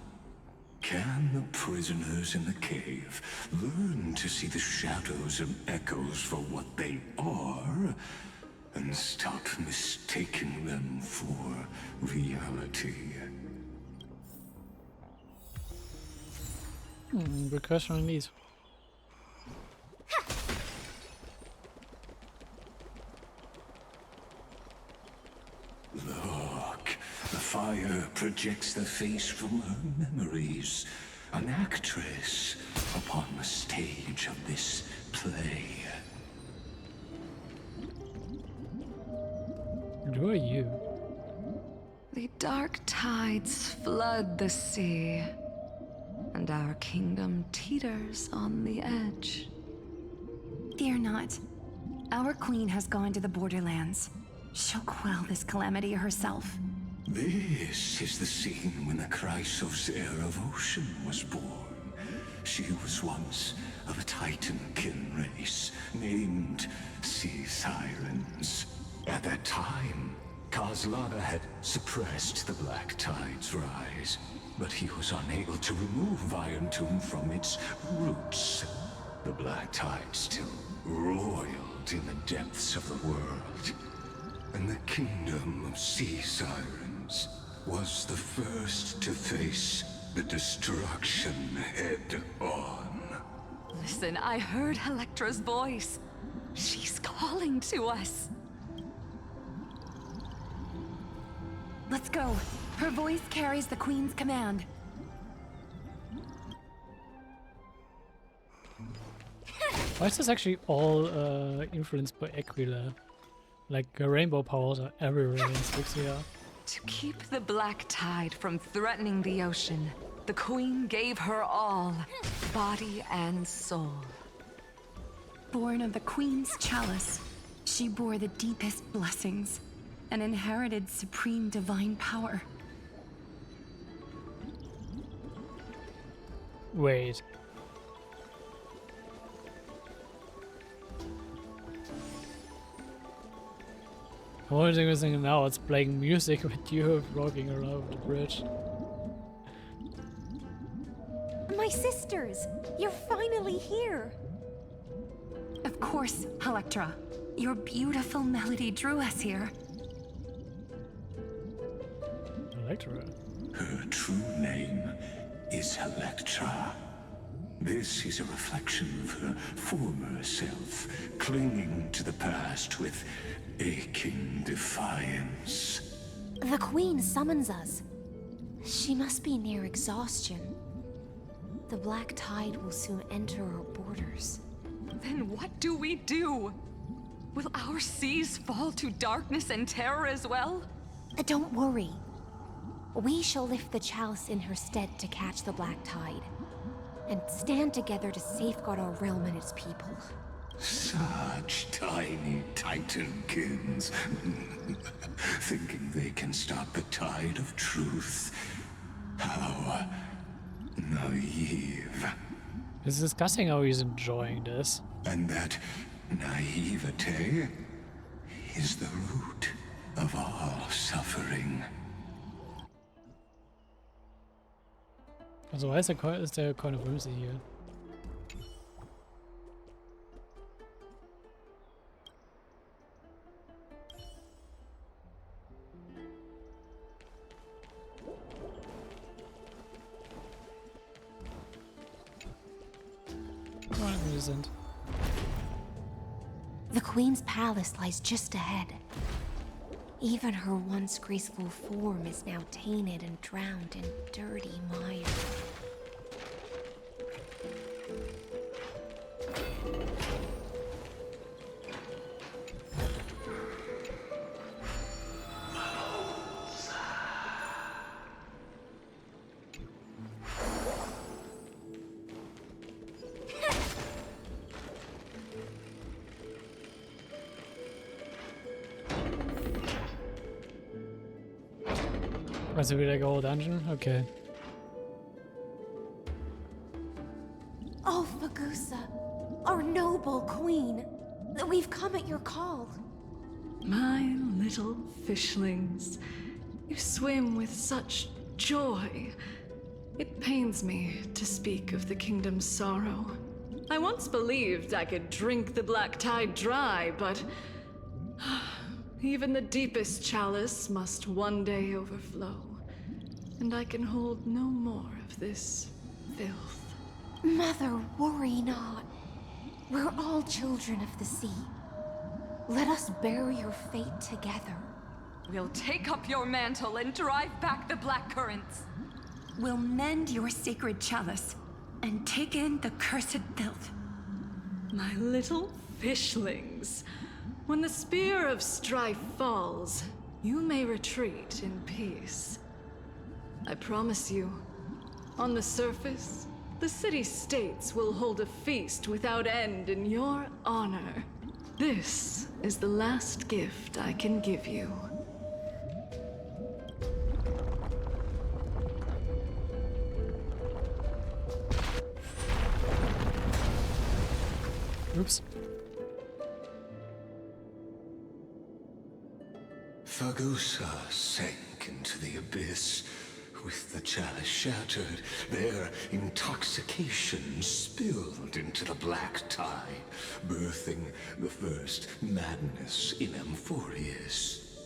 can the prisoners in the cave learn to see the shadows and echoes for what they are, and stop mistaking them for reality? Good question on these. Look, the fire projects the face from her memories. An actress upon the stage of this play. And who are you? The dark tides flood the sea, and our kingdom teeters on the edge. Fear not. Our queen has gone to the borderlands. She'll quell this calamity herself. This is the scene when the Chrysos heir of Ocean was born. She was once of a Titan-kin race named Sea Sirens. At that time, Kozlana had suppressed the Black Tide's rise, but he was unable to remove Iron Tomb from its roots. The Black Tide still roiled in the depths of the world, and the kingdom of Sea Sirens was the first to face the destruction head-on. Listen, I heard Electra's voice. She's calling to us. Let's go. Her voice carries the queen's command. Why is this actually all influenced by Aquila? Like rainbow powers are everywhere in Spixia. To keep the Black Tide from threatening the ocean, the queen gave her all, body and soul. Born of the queen's chalice, she bore the deepest blessings and inherited supreme divine power. Wait. I'm only thinking now it's playing music with you walking around the bridge. My sisters, you're finally here. Of course, Electra. Your beautiful melody drew us here. Electra. Her true name is Electra. This is a reflection of her former self, clinging to the past with aching defiance. The Queen summons us. She must be near exhaustion. The Black Tide will soon enter our borders. Then what do we do? Will our seas fall to darkness and terror as well? Don't worry. We shall lift the chalice in her stead to catch the Black Tide, and stand together to safeguard our realm and its people. Such tiny titankins, thinking they can stop the tide of truth. How naive. It's disgusting how he's enjoying this. And that naivete is the root of all suffering. Also, why is there kind of whimsy here? The Queen's palace lies just ahead. Even her once graceful form is now tainted and drowned in dirty mire. Was it really like a whole dungeon? Okay. Oh, Fagusa, our noble queen. We've come at your call. My little fishlings, you swim with such joy. It pains me to speak of the kingdom's sorrow. I once believed I could drink the black tide dry, but even the deepest chalice must one day overflow, and I can hold no more of this filth. Mother, worry not. We're all children of the sea. Let us bear your fate together. We'll take up your mantle and drive back the black currents. We'll mend your sacred chalice and take in the cursed filth. My little fishlings, when the spear of strife falls, you may retreat in peace. I promise you, on the surface, the city-states will hold a feast without end in your honor. This is the last gift I can give you. Oops. Fagusa sank into the abyss. With the chalice shattered, their intoxication spilled into the black tide, birthing the first madness in Amphorius.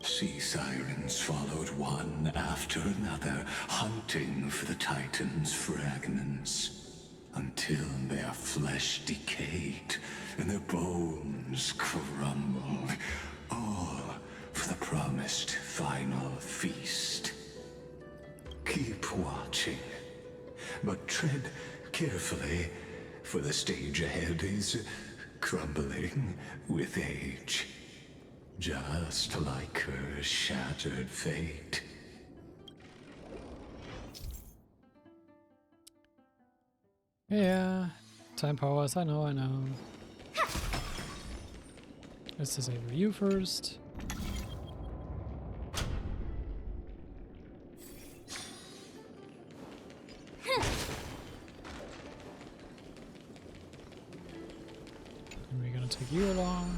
Sea sirens followed one after another, hunting for the Titan's fragments, until their flesh decayed and their bones crumbled, all for the promised final feast. Keep watching, but tread carefully, for the stage ahead is crumbling with age, just like her shattered fate. Yeah, time powers, I know. Let's disable you first. And we're gonna take you along.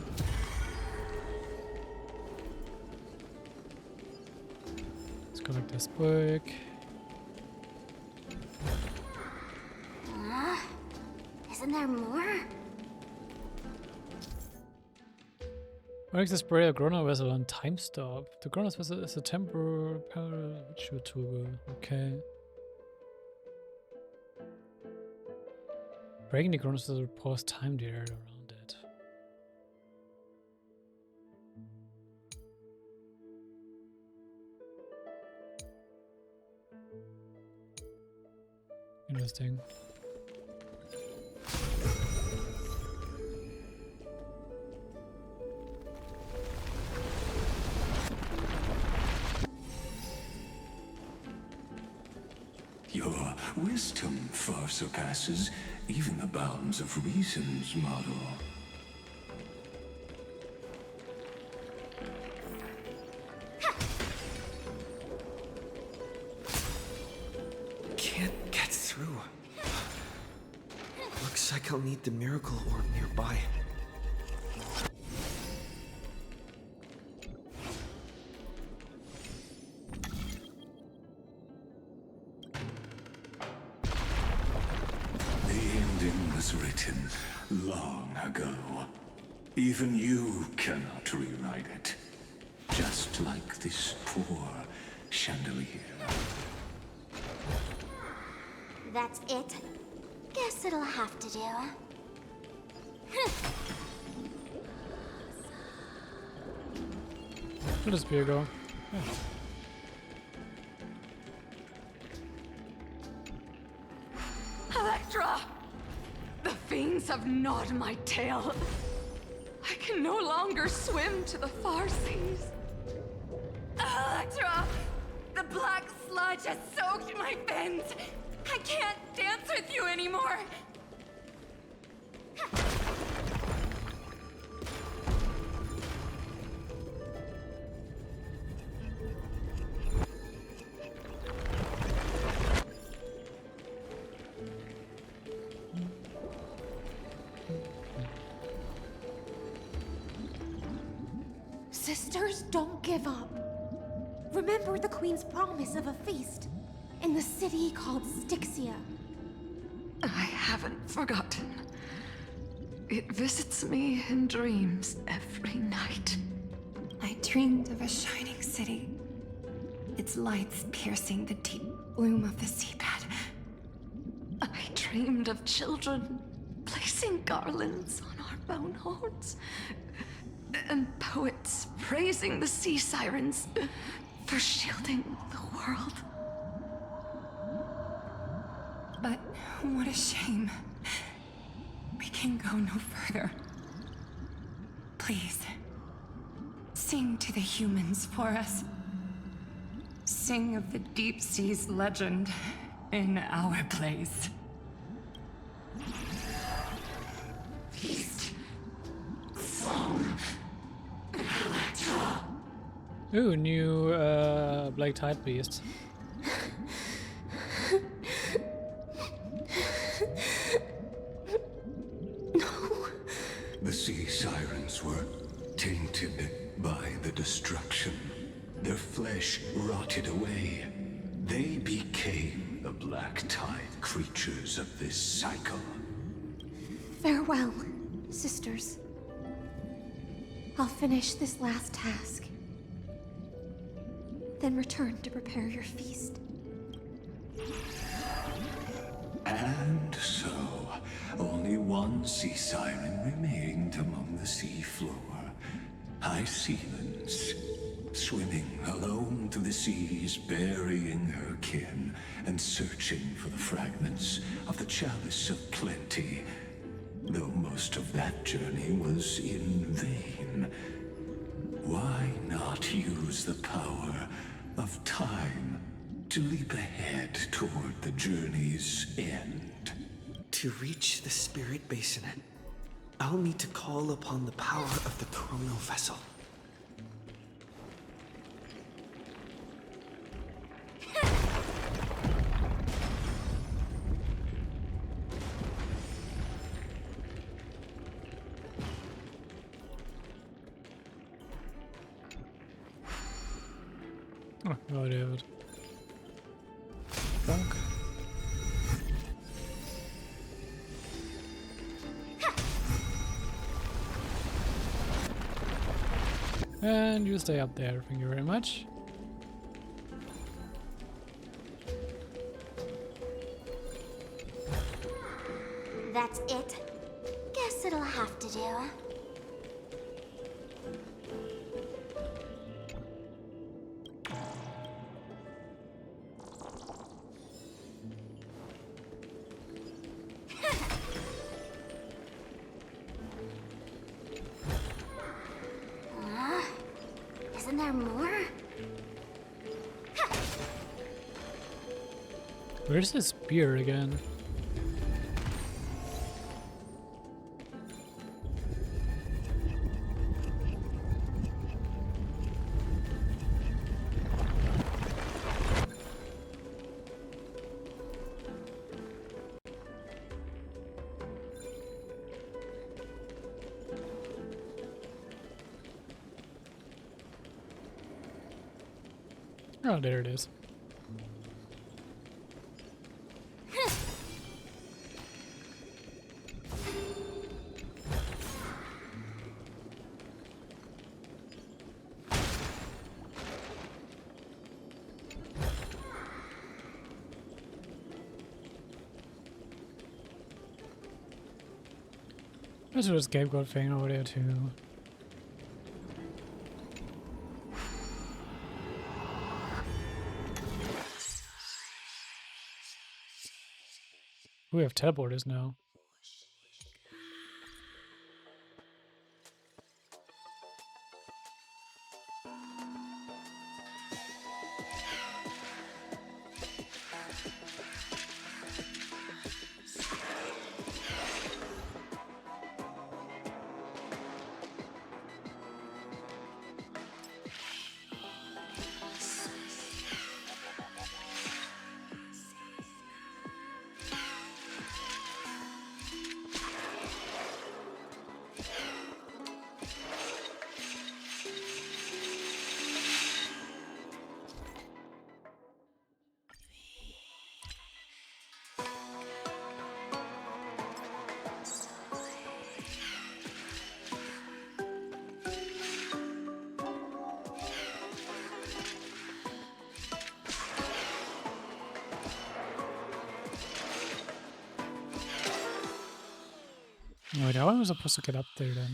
Let's collect this book. Isn't there more? What makes the spray a Chrono vessel on time stop? The Chronos vessel is a temporal parachute turbo. Okay. Breaking the Chronos vessel will pause time there around it. Interesting. Your wisdom far surpasses even the bounds of reason's model. Can't get through. Looks like I'll need the miracle orb nearby. Was written long ago. Even you cannot rewrite it. Just like this poor chandelier. That's it? Guess it'll have to do. Where does spear go? Yeah. Electra! The fiends have gnawed my tail. I can no longer swim to the far seas. Electra! The black sludge has soaked my fins. I can't dance with you anymore. Sisters, don't give up. Remember the Queen's promise of a feast in the city called Styxia. I haven't forgotten. It visits me in dreams every night. I dreamed of a shining city, its lights piercing the deep gloom of the seabed. I dreamed of children placing garlands on our boneholds, and poets praising the sea sirens for shielding the world. But what a shame. We can go no further. Please, sing to the humans for us. Sing of the deep sea's legend in our place. Feast. Song. Electra. Ooh, new Black Tide Beast. The sea sirens were tainted by the destruction. Their flesh rotted away. They became the black tide creatures of this cycle. Farewell, sisters. I'll finish this last task. Then return to prepare your feast. And so, only one sea siren remained among the sea floor. Hysilens, swimming alone through the seas, burying her kin, and searching for the fragments of the chalice of plenty. Though most of that journey was in vain. Why not use the power of time to leap ahead toward the journey's end? To reach the spirit basin, I'll need to call upon the power of the chrono vessel. Oh, no idea of it. Drunk. And you stay up there, thank you very much. That's it? Guess it'll have to do. Isn't there more? Where's the spear again? Oh, there it is. Let's do a scapegoat thing over there too. We have teleporters now. Wait, how am I supposed to get up there then?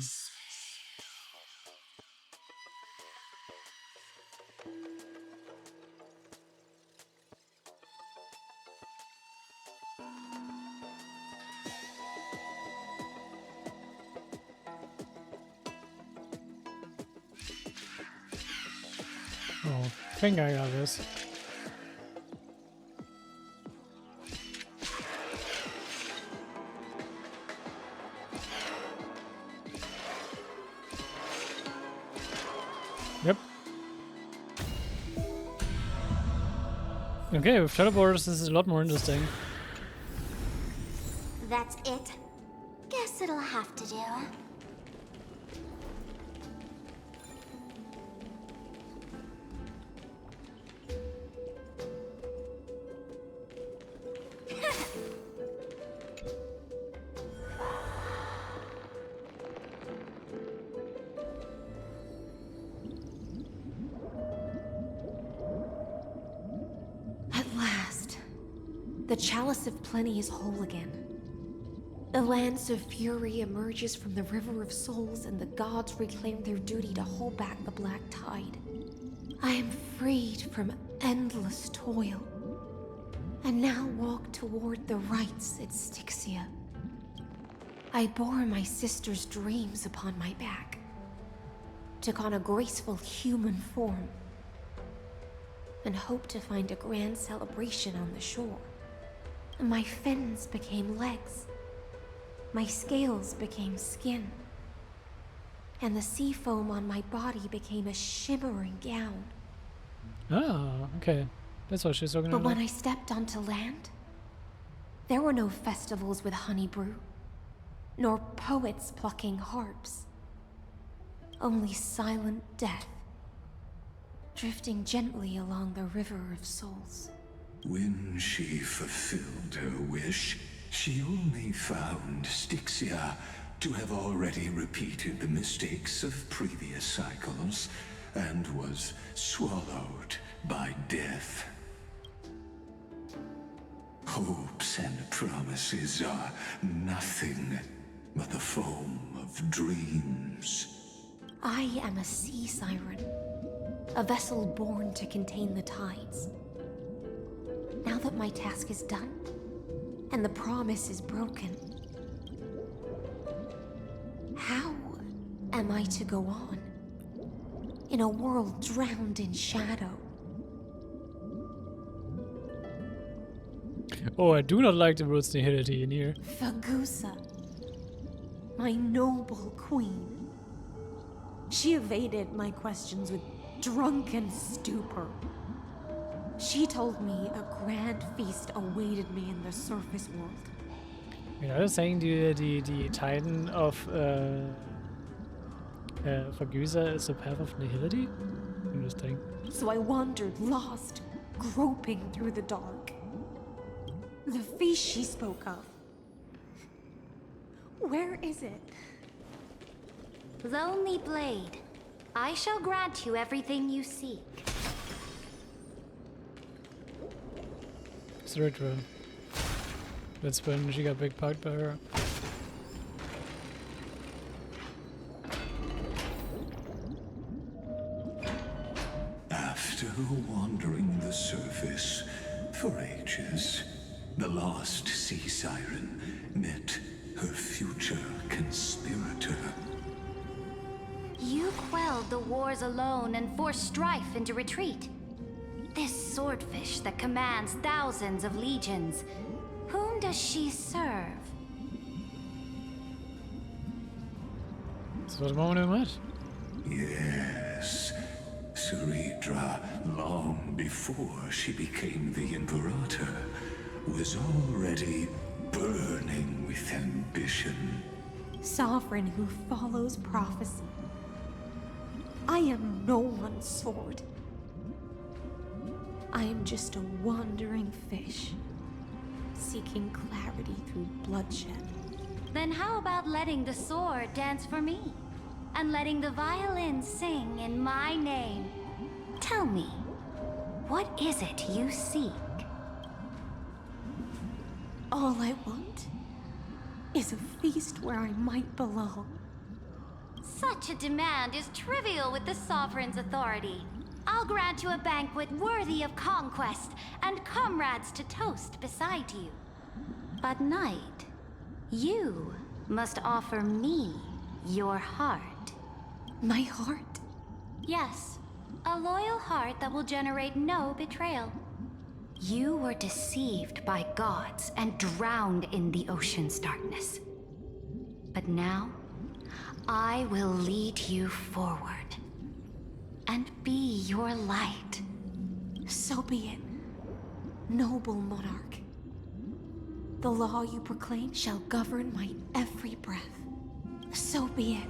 Oh, I think I got this. Yep. Okay, with teleporters this is a lot more interesting. That's it? Guess it'll have to do. The Chalice of Plenty is whole again. The Lance of Fury emerges from the River of Souls, and the gods reclaim their duty to hold back the Black Tide. I am freed from endless toil, and now walk toward the rites at Styxia. I bore my sister's dreams upon my back, took on a graceful human form, and hoped to find a grand celebration on the shore. My fins became legs, my scales became skin, and the sea foam on my body became a shimmering gown. Oh, okay. That's what she's talking about. But when I stepped onto land, there were no festivals with honey brew, nor poets plucking harps. Only silent death, drifting gently along the River of Souls. When she fulfilled her wish, she only found Styxia to have already repeated the mistakes of previous cycles, and was swallowed by death. Hopes and promises are nothing but the foam of dreams. I am a sea siren, a vessel born to contain the tides. Now that my task is done, and the promise is broken, how am I to go on? In a world drowned in shadow. Oh, I do not like the word nihility in here. Fagusa, my noble queen. She evaded my questions with drunken stupor. She told me a grand feast awaited me in the surface world. Wait, are you saying the Titan of Fagusa is the path of nihility? Interesting. So I wandered, lost, groping through the dark. The feast she spoke of. Where is it? Lonely Blade, I shall grant you everything you seek. Cerydra. That's when she got big poked by her. After wandering the surface for ages, the lost sea siren met her future conspirator. You quelled the wars alone and forced strife into retreat. This swordfish that commands thousands of legions, whom does she serve? Das war der Moment, what? Yes, Cerydra, long before she became the Imperator, was already burning with ambition. Sovereign who follows prophecy. I am no one's sword. I am just a wandering fish, seeking clarity through bloodshed. Then how about letting the sword dance for me? And letting the violin sing in my name? Tell me, what is it you seek? All I want is a feast where I might belong. Such a demand is trivial with the Sovereign's authority. I'll grant you a banquet worthy of conquest and comrades to toast beside you. But Knight, you must offer me your heart. My heart? Yes, a loyal heart that will generate no betrayal. You were deceived by gods and drowned in the ocean's darkness. But now, I will lead you forward and be your light. So be it, noble monarch. The law you proclaim shall govern my every breath. So be it,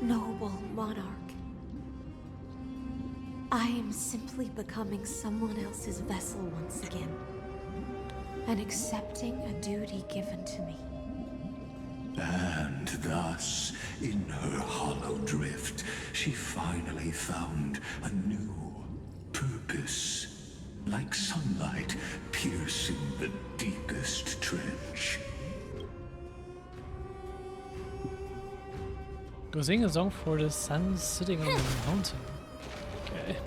noble monarch. I am simply becoming someone else's vessel once again, and accepting a duty given to me. And thus, in her hollow drift, she finally found a new purpose. Like sunlight piercing the deepest trench. Go sing a song for the sun sitting on the mountain. Okay.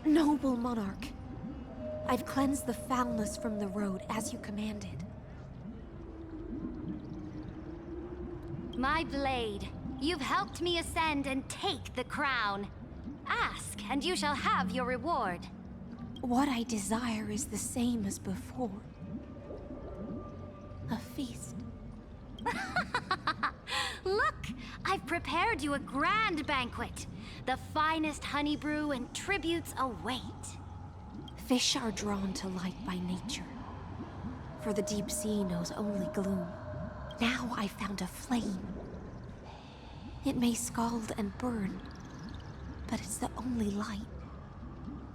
Noble monarch, I've cleansed the foulness from the road as you commanded. My blade, you've helped me ascend and take the crown. Ask, and you shall have your reward. What I desire is the same as before. A feast. Look, I've prepared you a grand banquet. The finest honey brew and tributes await. Fish are drawn to light by nature, for the deep sea knows only gloom. Now I found a flame. It may scald and burn, but it's the only light.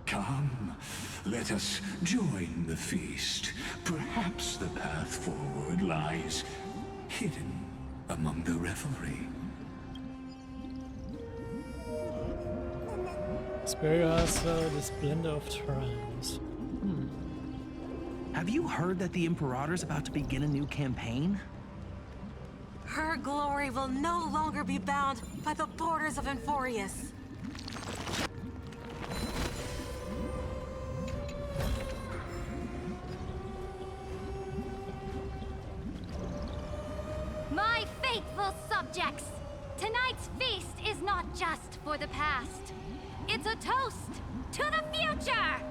Come, let us join the feast. Perhaps the path forward lies hidden among the revelry. Spare us the splendor of trance. Have you heard that the Imperator's about to begin a new campaign? Her glory will no longer be bound by the borders of Enforius. My faithful subjects, tonight's feast is not just for the past. It's a toast to the future!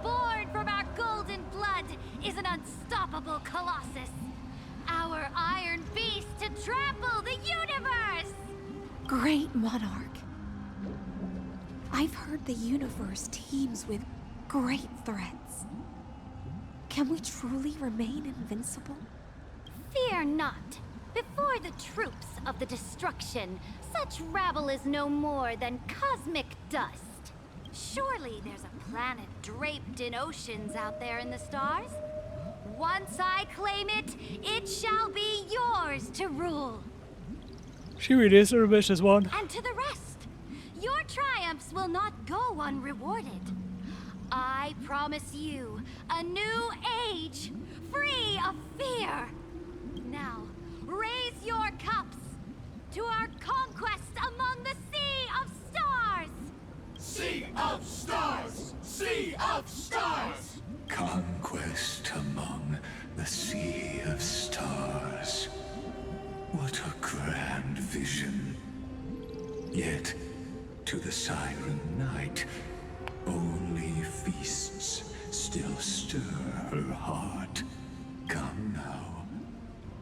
Born from our golden blood is an unstoppable colossus. Our our iron beast to trample the universe! Great monarch. I've heard the universe teems with great threats. Can we truly remain invincible? Fear not. Before the troops of the destruction, such rabble is no more than cosmic dust. Surely there's a planet draped in oceans out there in the stars. Once I claim it, it shall be yours to rule. She really is a ambitious one. And to the rest, your triumphs will not go unrewarded. I promise you a new age, free of fear. Now, raise your cups to our conquest among the Sea of Stars! Sea of Stars! Sea of Stars! Conquest among the Sea of Stars. What a grand vision. Yet, to the Siren Knight, only feasts still stir her heart. Come now,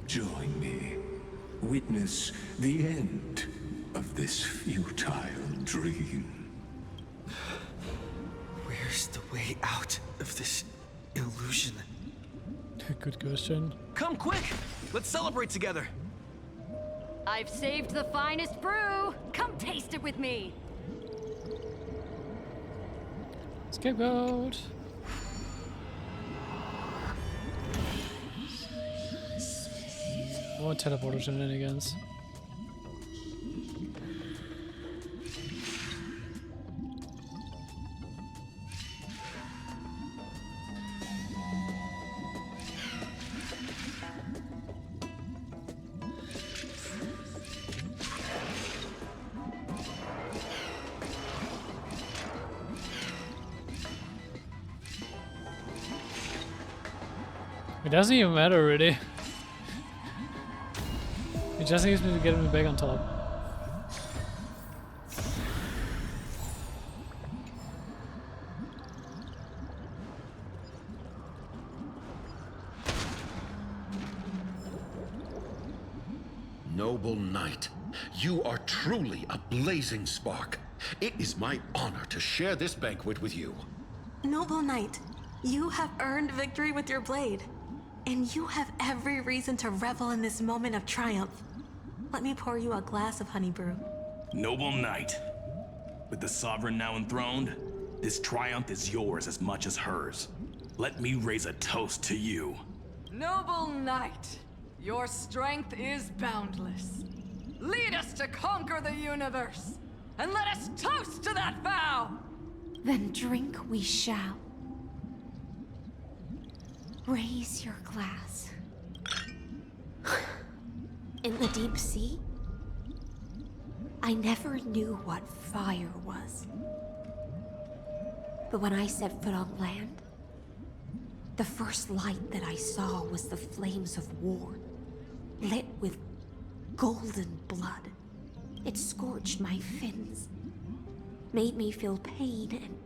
join me. Witness the end of this futile dream. Where's the way out of this illusion? Good question. Come quick! Let's celebrate together! I've saved the finest brew. Come taste it with me. Scapegoat. More teleporter shenanigans. It doesn't even matter really. It just needs me to get me back on top. Noble knight, you are truly a blazing spark. It is my honor to share this banquet with you. Noble Knight, you have earned victory with your blade. And you have every reason to revel in this moment of triumph. Let me pour you a glass of honey brew. Noble Knight, with the Sovereign now enthroned, this triumph is yours as much as hers. Let me raise a toast to you. Noble knight, your strength is boundless. Lead us to conquer the universe, and let us toast to that vow! Then drink we shall. Raise your glass. In the deep sea, I never knew what fire was. But when I set foot on land, the first light that I saw was the flames of war, lit with golden blood. It scorched my fins, made me feel pain and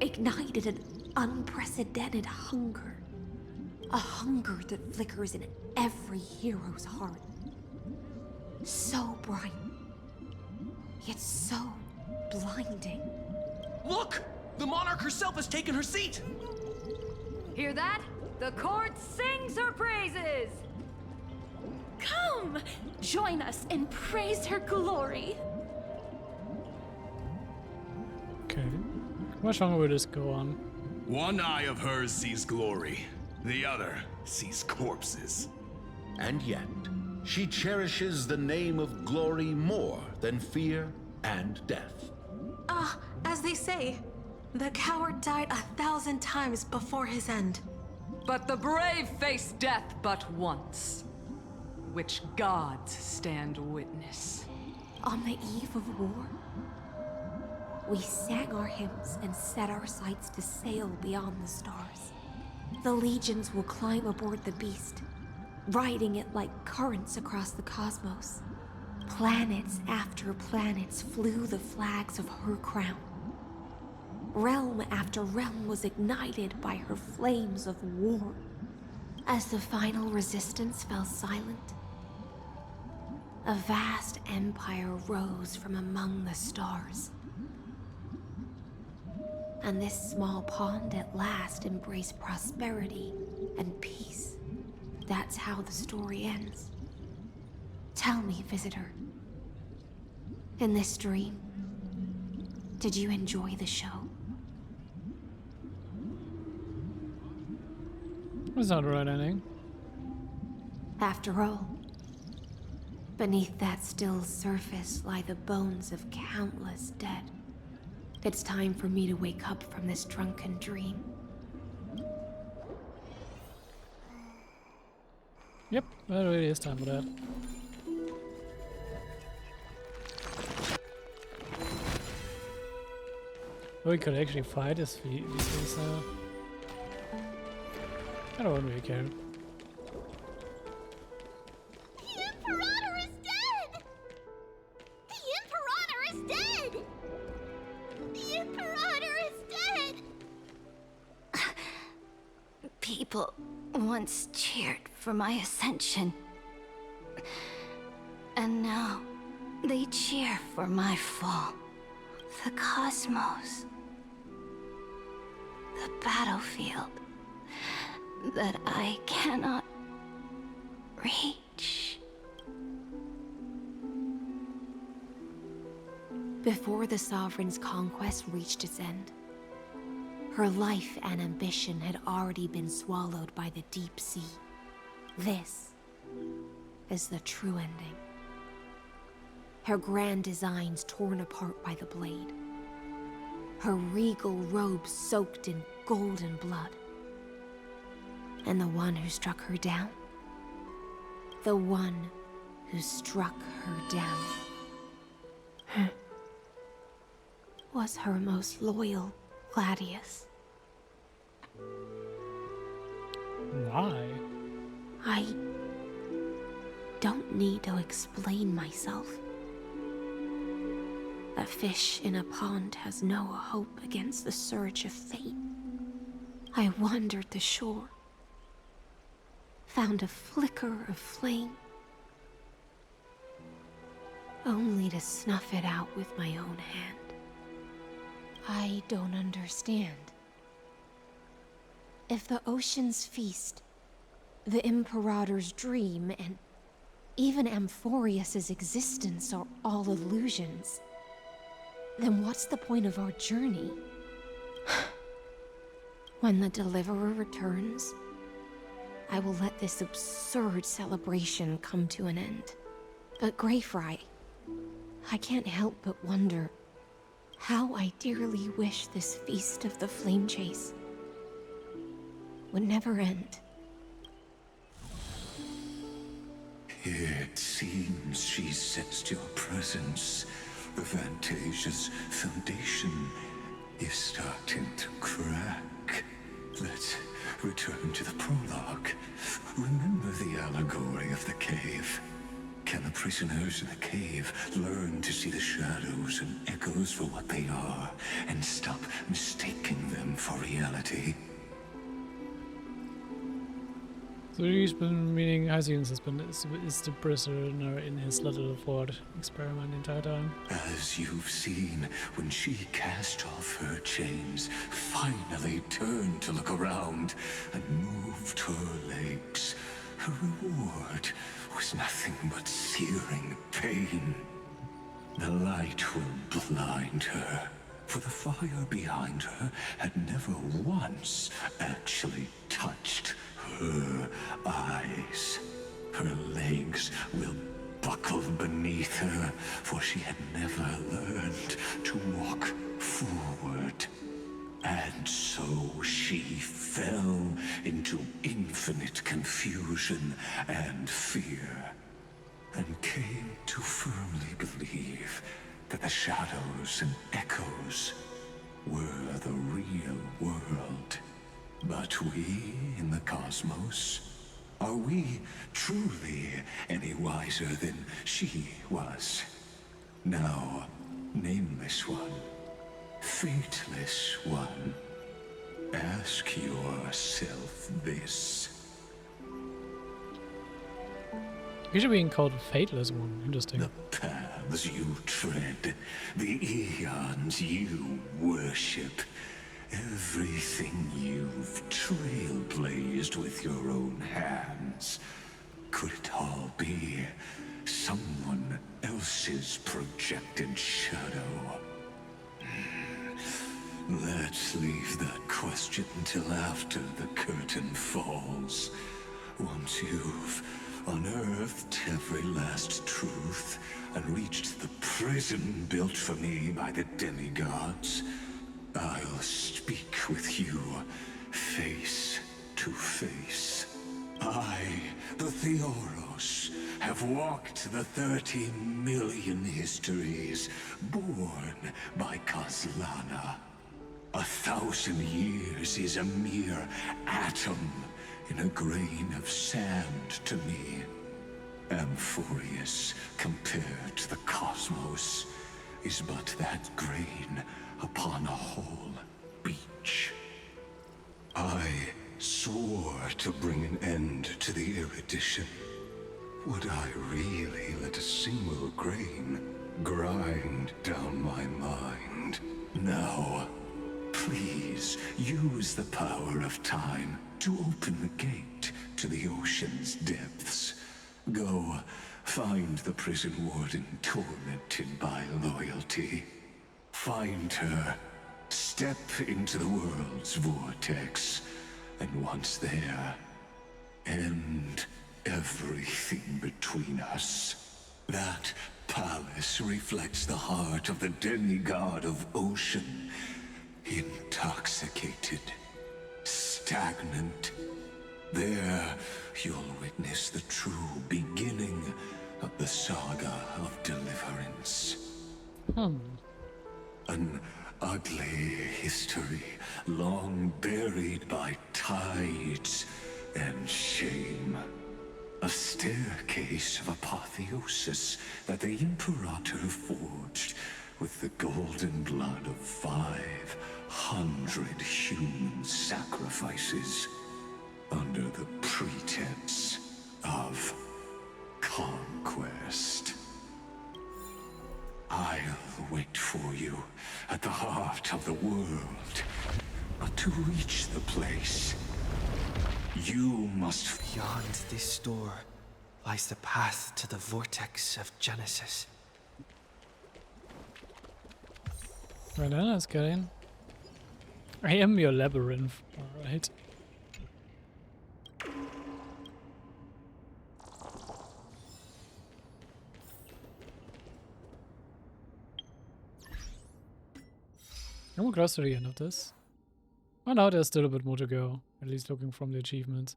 ignited an unprecedented hunger. A hunger that flickers in every hero's heart. So bright, yet so blinding. Look! The monarch herself has taken her seat! Hear that? The court sings her praises! Come! Join us and praise her glory! Okay. How much longer will this go on? One eye of hers sees glory, the other sees corpses. And yet, she cherishes the name of glory more than fear and death. As they say, the coward died 1,000 times before his end. But the brave face death but once, which gods stand witness. On the eve of war, we sang our hymns and set our sights to sail beyond the stars. The legions will climb aboard the beast, riding it like currents across the cosmos. Planets after planets flew the flags of her crown. Realm after realm was ignited by her flames of war. As the final resistance fell silent, a vast empire rose from among the stars. And this small pond at last embraced prosperity and peace. That's how the story ends. Tell me, visitor, in this dream, did you enjoy the show? That's not the right ending. After all, beneath that still surface lie the bones of countless dead. It's time for me to wake up from this drunken dream. Yep, it really is time for that. We could actually fight these things now. I don't really care. The Imperator is dead! The Imperator is dead! The Imperator is dead! People once cheered for my ascension. And now they cheer for my fall. The cosmos. The battlefield that I cannot reach. Before the Sovereign's conquest reached its end, her life and ambition had already been swallowed by the deep sea. This is the true ending. Her grand designs torn apart by the blade. Her regal robes soaked in golden blood. And the one who struck her down? The one who struck her down was her most loyal Gladius. Why? I don't need to explain myself. A fish in a pond has no hope against the surge of fate. I wandered the shore, found a flicker of flame, only to snuff it out with my own hand. I don't understand. If the ocean's feast, the Imperator's dream, and even Amphorius's existence are all illusions, then what's the point of our journey? When the Deliverer returns, I will let this absurd celebration come to an end. But Greyfry, I can't help but wonder how I dearly wish this feast of the Flame Chase would never end. It seems she sensed your presence. The Fantasia's foundation is starting to crack. Let's return to the prologue. Remember the allegory of the cave? Can the prisoners in the cave learn to see the shadows and echoes for what they are, and stop mistaking them for reality? So he's been meaning Hysilens is the prisoner in his little fort experiment the entire time. As you've seen, when she cast off her chains, finally turned to look around, and moved her legs, her reward was nothing but searing pain. The light will blind her, for the fire behind her had never once actually touched her eyes. Her legs will buckle beneath her, for she had never learned to walk forward. And so she fell into infinite confusion and fear, and came to firmly believe that the shadows and echoes were the real world. But we in the cosmos, are we truly any wiser than she was? Now, Nameless One, Fateless one, ask yourself this. Usually being called Fateless One. Interesting. The paths you tread, the eons you worship, everything you've trailblazed with your own hands. Could it all be someone else's projected shadow? Let's leave that question till after the curtain falls. Once you've unearthed every last truth and reached the prison built for me by the demigods, I'll speak with you face to face. I, the Theoros, have walked the 30 million histories born by Kozlana. 1,000 years is a mere atom in a grain of sand to me. Amphorius, compared to the cosmos, is but that grain upon a whole beach. I swore to bring an end to the erudition. Would I really let a single grain grind down my mind? No. Please use the power of time to open the gate to the ocean's depths. Go, find the prison warden tormented by loyalty. Find her, step into the world's vortex, and once there, end everything between us. That palace reflects the heart of the demigod of ocean, intoxicated, stagnant. There, you'll witness the true beginning of the saga of deliverance. An ugly history, long buried by tides and shame. A staircase of apotheosis that the Imperator forged with the golden blood of 500 human sacrifices under the pretense of conquest. I'll wait for you at the heart of the world. But to reach the place, you must... Beyond this door lies the path to the vortex of Genesis. Right then, let's get in. I am your labyrinth, alright. And we're close to the end of this. Oh no, there's still a bit more to go. At least looking from the achievements.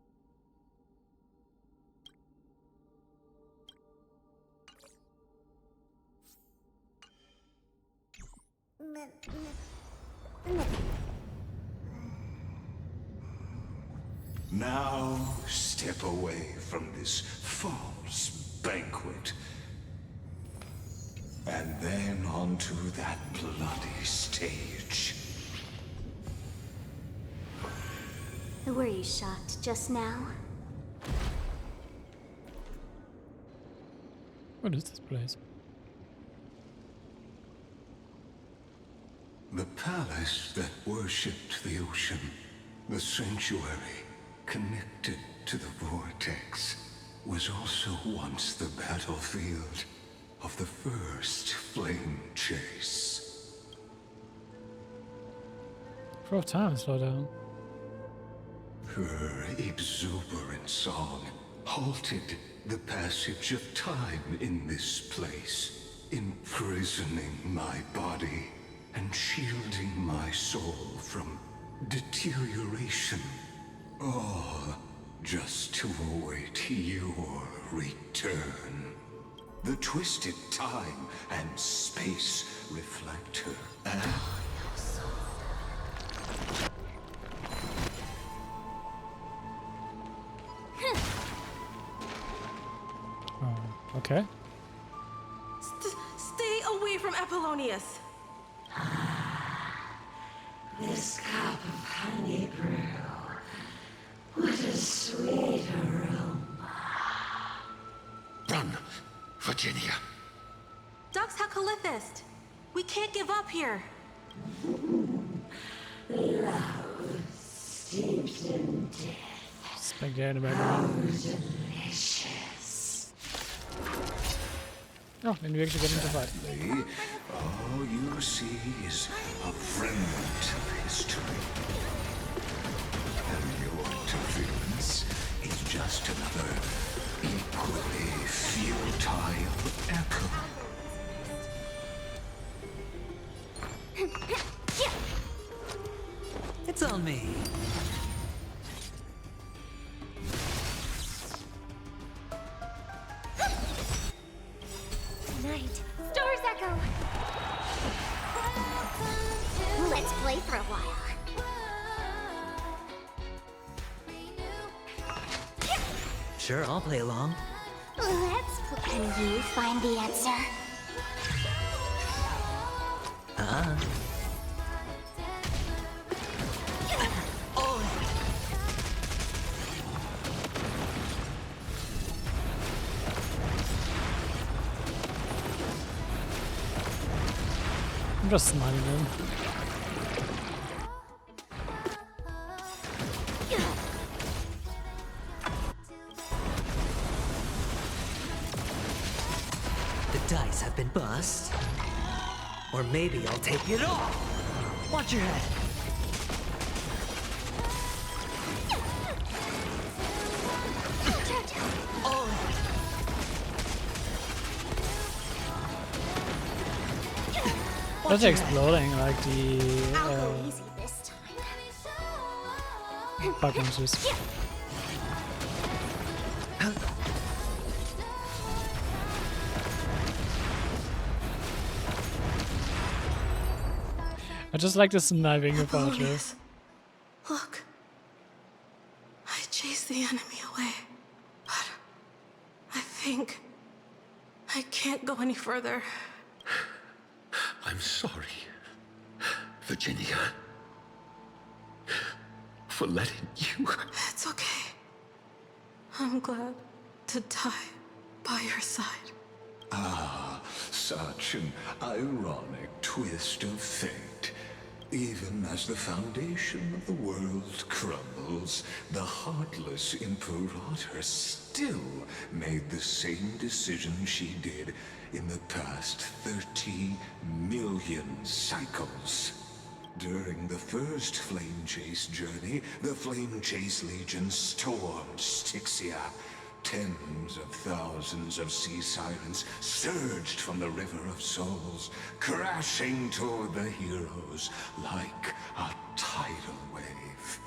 Now step away from this false banquet. And then onto that bloody stage. Who were you shot just now? What is this place? The palace that worshipped the ocean. The sanctuary connected to the vortex was also once the battlefield of the first flame chase. For time, slow down. Her exuberant song halted the passage of time in this place, imprisoning my body and shielding my soul from deterioration. All just to await your return. The twisted time and space reflect her. Okay. Stay away from Apollonius. This cup of honey brew. What a sweet aroma. Run, Virginia. Dux Hakalithist! We can't give up here! Love steeped in death. Spaghetti in the background. Delicious. Oh, and we actually get into fight. All you see is a remnant of history. And your interference is just another equally futile echo. It's on me. Tonight, Stars Echo. Let's play for a while. Sure, I'll play along. Let's play. Can you find the answer? I'm just sniping him. The dice have been bust. Or maybe I'll take it off. Watch your head. That's exploding like the I'll go easy this time. bug monsters. I just like the sniping approaches. Look. I chased the enemy away. But I think I can't go any further. I'm sorry, Virginia, for letting you. It's okay. I'm glad to die by your side. Ah, such an ironic twist of fate. Even as the foundation of the world crumbles, the heartless Imperator still made the same decision she did in the past 30 million cycles. During the first Flame Chase journey, the Flame Chase Legion stormed Styxia. Tens of thousands of sea sirens surged from the River of Souls, crashing toward the heroes like a tidal wave.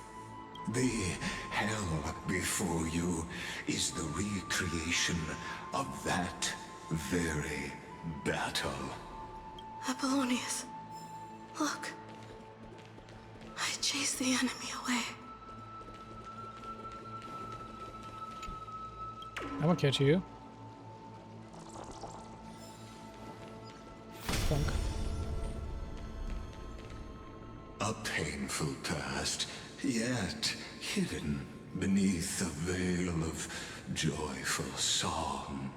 The hell before you is the recreation of that very battle. Apollonius, look. I chased the enemy away. I'm gonna catch you. Funk. A painful past, yet hidden beneath a veil of joyful song.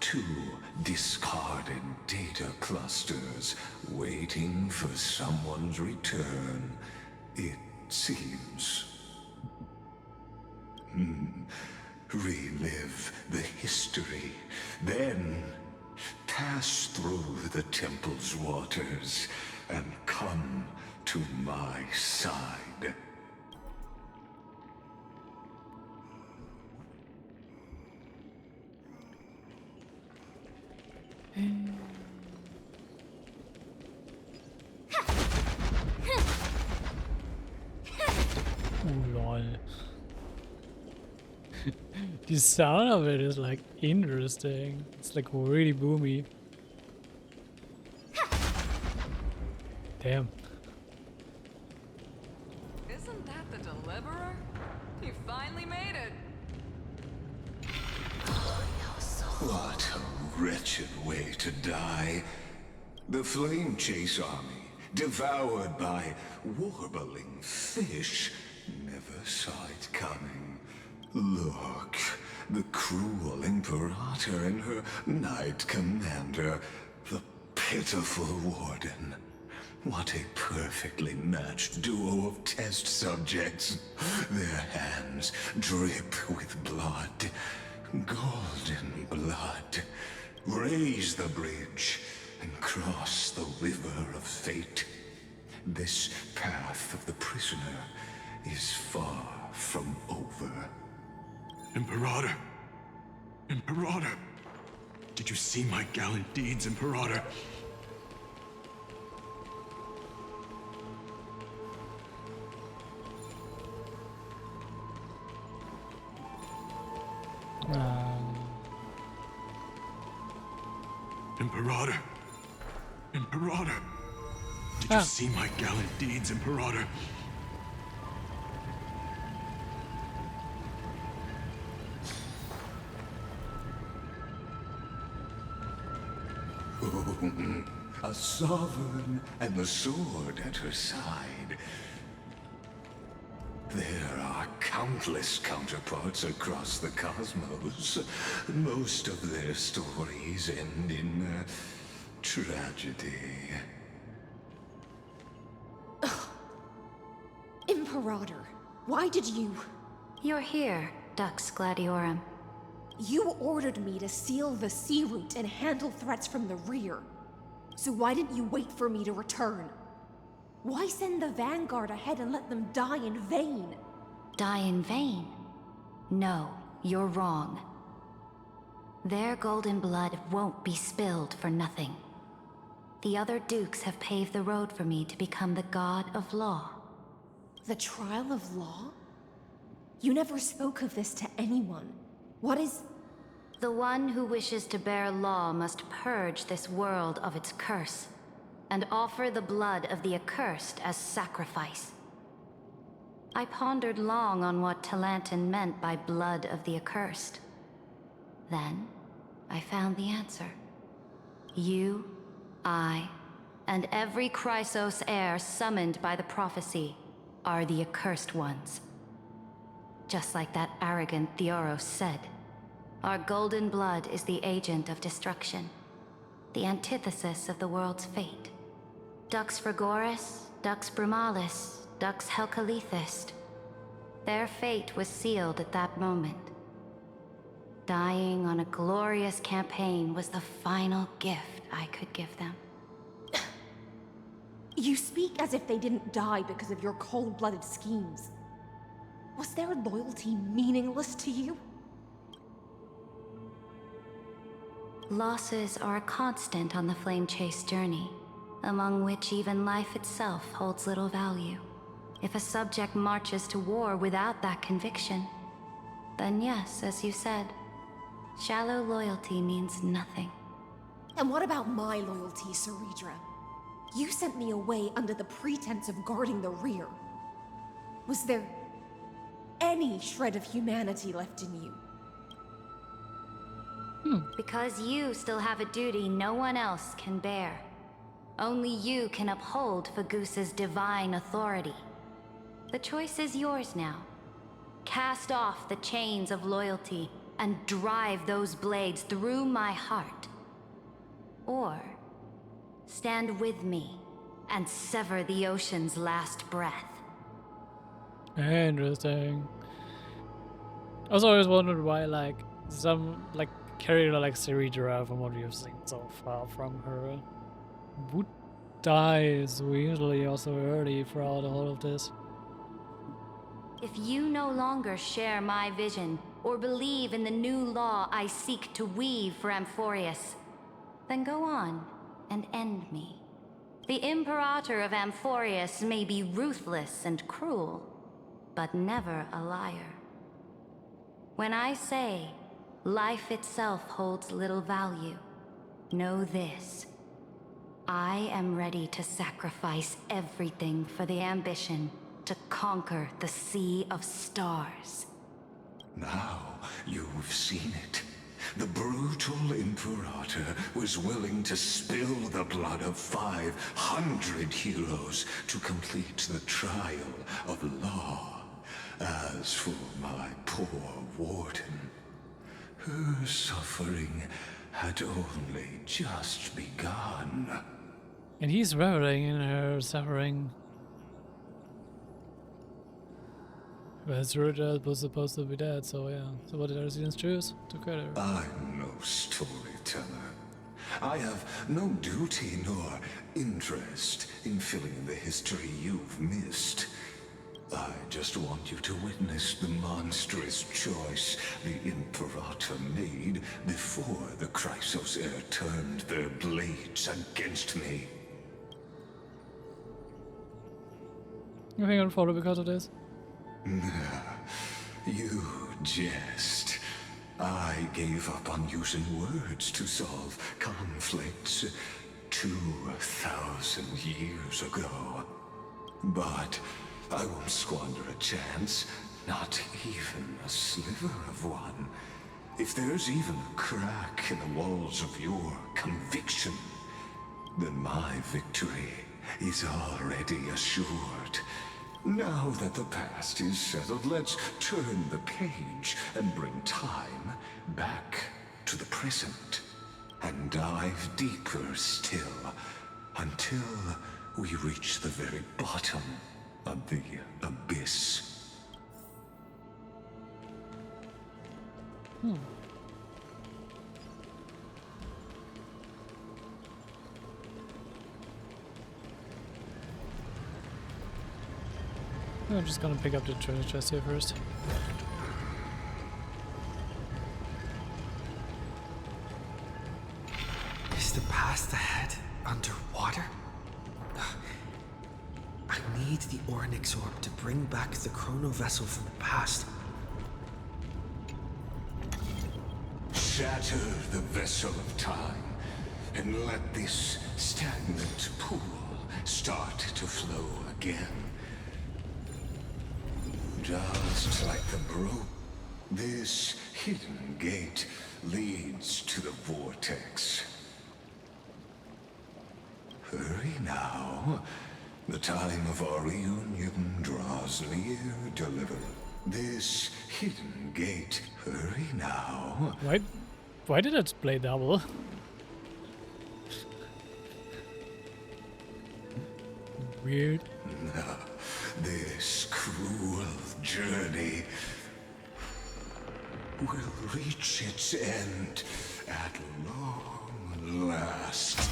Two discarded data clusters waiting for someone's return, it seems. Relive the history, then pass through the temple's waters and come to my side. Oh lol. The sound of it is like interesting. It's like really boomy. Damn. Isn't that the Deliverer? He finally made it. What a wretched way to die. The Flame Chase army, devoured by warbling fish, never saw it coming. Look, the cruel Imperator and her Knight Commander, the pitiful Warden. What a perfectly matched duo of test subjects. Their hands drip with blood. Golden blood. Raise the bridge and cross the river of fate. This path of the prisoner is far from over. Imperator! Imperator! Did you see my gallant deeds, Imperator? Imperator! Imperator! Did you see my gallant deeds, Imperator? A sovereign and the sword at her side. There are countless counterparts across the cosmos. Most of their stories end in tragedy. Imperator, why did you... You're here, Dux Gladiorum. You ordered me to seal the sea route and handle threats from the rear. So why didn't you wait for me to return? Why send the Vanguard ahead and let them die in vain? Die in vain? No, you're wrong. Their golden blood won't be spilled for nothing. The other dukes have paved the road for me to become the god of law. The trial of law? You never spoke of this to anyone. What is... The one who wishes to bear law must purge this world of its curse, and offer the blood of the accursed as sacrifice. I pondered long on what Talantin meant by blood of the accursed. Then, I found the answer. You, I, and every Chrysos heir summoned by the prophecy are the accursed ones. Just like that arrogant Theoros said, our golden blood is the agent of destruction, the antithesis of the world's fate. Dux Frigoris, Dux Brumalis, Dux Helcalethist. Their fate was sealed at that moment. Dying on a glorious campaign was the final gift I could give them. You speak as if they didn't die because of your cold-blooded schemes. Was their loyalty meaningless to you? Losses are a constant on the Flame Chase journey, among which even life itself holds little value. If a subject marches to war without that conviction, then yes, as you said, shallow loyalty means nothing. And what about my loyalty, Cerydra? You sent me away under the pretense of guarding the rear. Was there any shred of humanity left in you? Because you still have a duty no one else can bear. Only you can uphold Fagusa's divine authority. The choice is yours now. Cast off the chains of loyalty and drive those blades through my heart. Or stand with me and sever the ocean's last breath. Interesting. I was always wondered why, like, some, like, character like Cerydra, from what you've seen so far from her, would die so easily or so early throughout all of this. If you no longer share my vision, or believe in the new law I seek to weave for Amphorius, then go on and end me. The Imperator of Amphorius may be ruthless and cruel, but never a liar. When I say life itself holds little value, know this. I am ready to sacrifice everything for the ambition to conquer the Sea of Stars. Now you've seen it. The brutal Imperator Matter was willing to spill the blood of 500 heroes to complete the trial of law. As for my poor warden, her suffering had only just begun. And he's reveling in her suffering. But Cerydra was supposed to be dead, so yeah. So what did Hysilens choose? To kill her. I'm no storyteller. I have no duty nor interest in filling the history you've missed. I just want you to witness the monstrous choice the Imperator made before the Chrysos Heir turned their blades against me. You think I'll follow because of this? You jest. I gave up on using words to solve conflicts 2,000 years ago. But I won't squander a chance, not even a sliver of one. If there's even a crack in the walls of your conviction, then my victory is already assured. Now that the past is settled, let's turn the page and bring time back to the present. And dive deeper still, until we reach the very bottom of the abyss. I'm just gonna pick up the treasure chest here first. Is the path ahead underwater? I need the Ornyx orb to bring back the chrono vessel from the past. Shatter the vessel of time, and let this stagnant pool start to flow again. Just like the brook, this hidden gate leads to the vortex. Hurry now. The time of our reunion draws near, deliver. This hidden gate. Hurry now. Why did it play double? Weird. This cruel journey will reach its end at long last.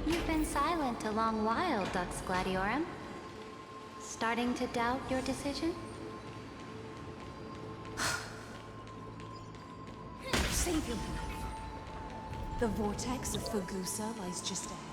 You've been silent a long while, Dux Gladiorum. Starting to doubt your decision? Save your breath. The vortex of Fagusa lies just ahead.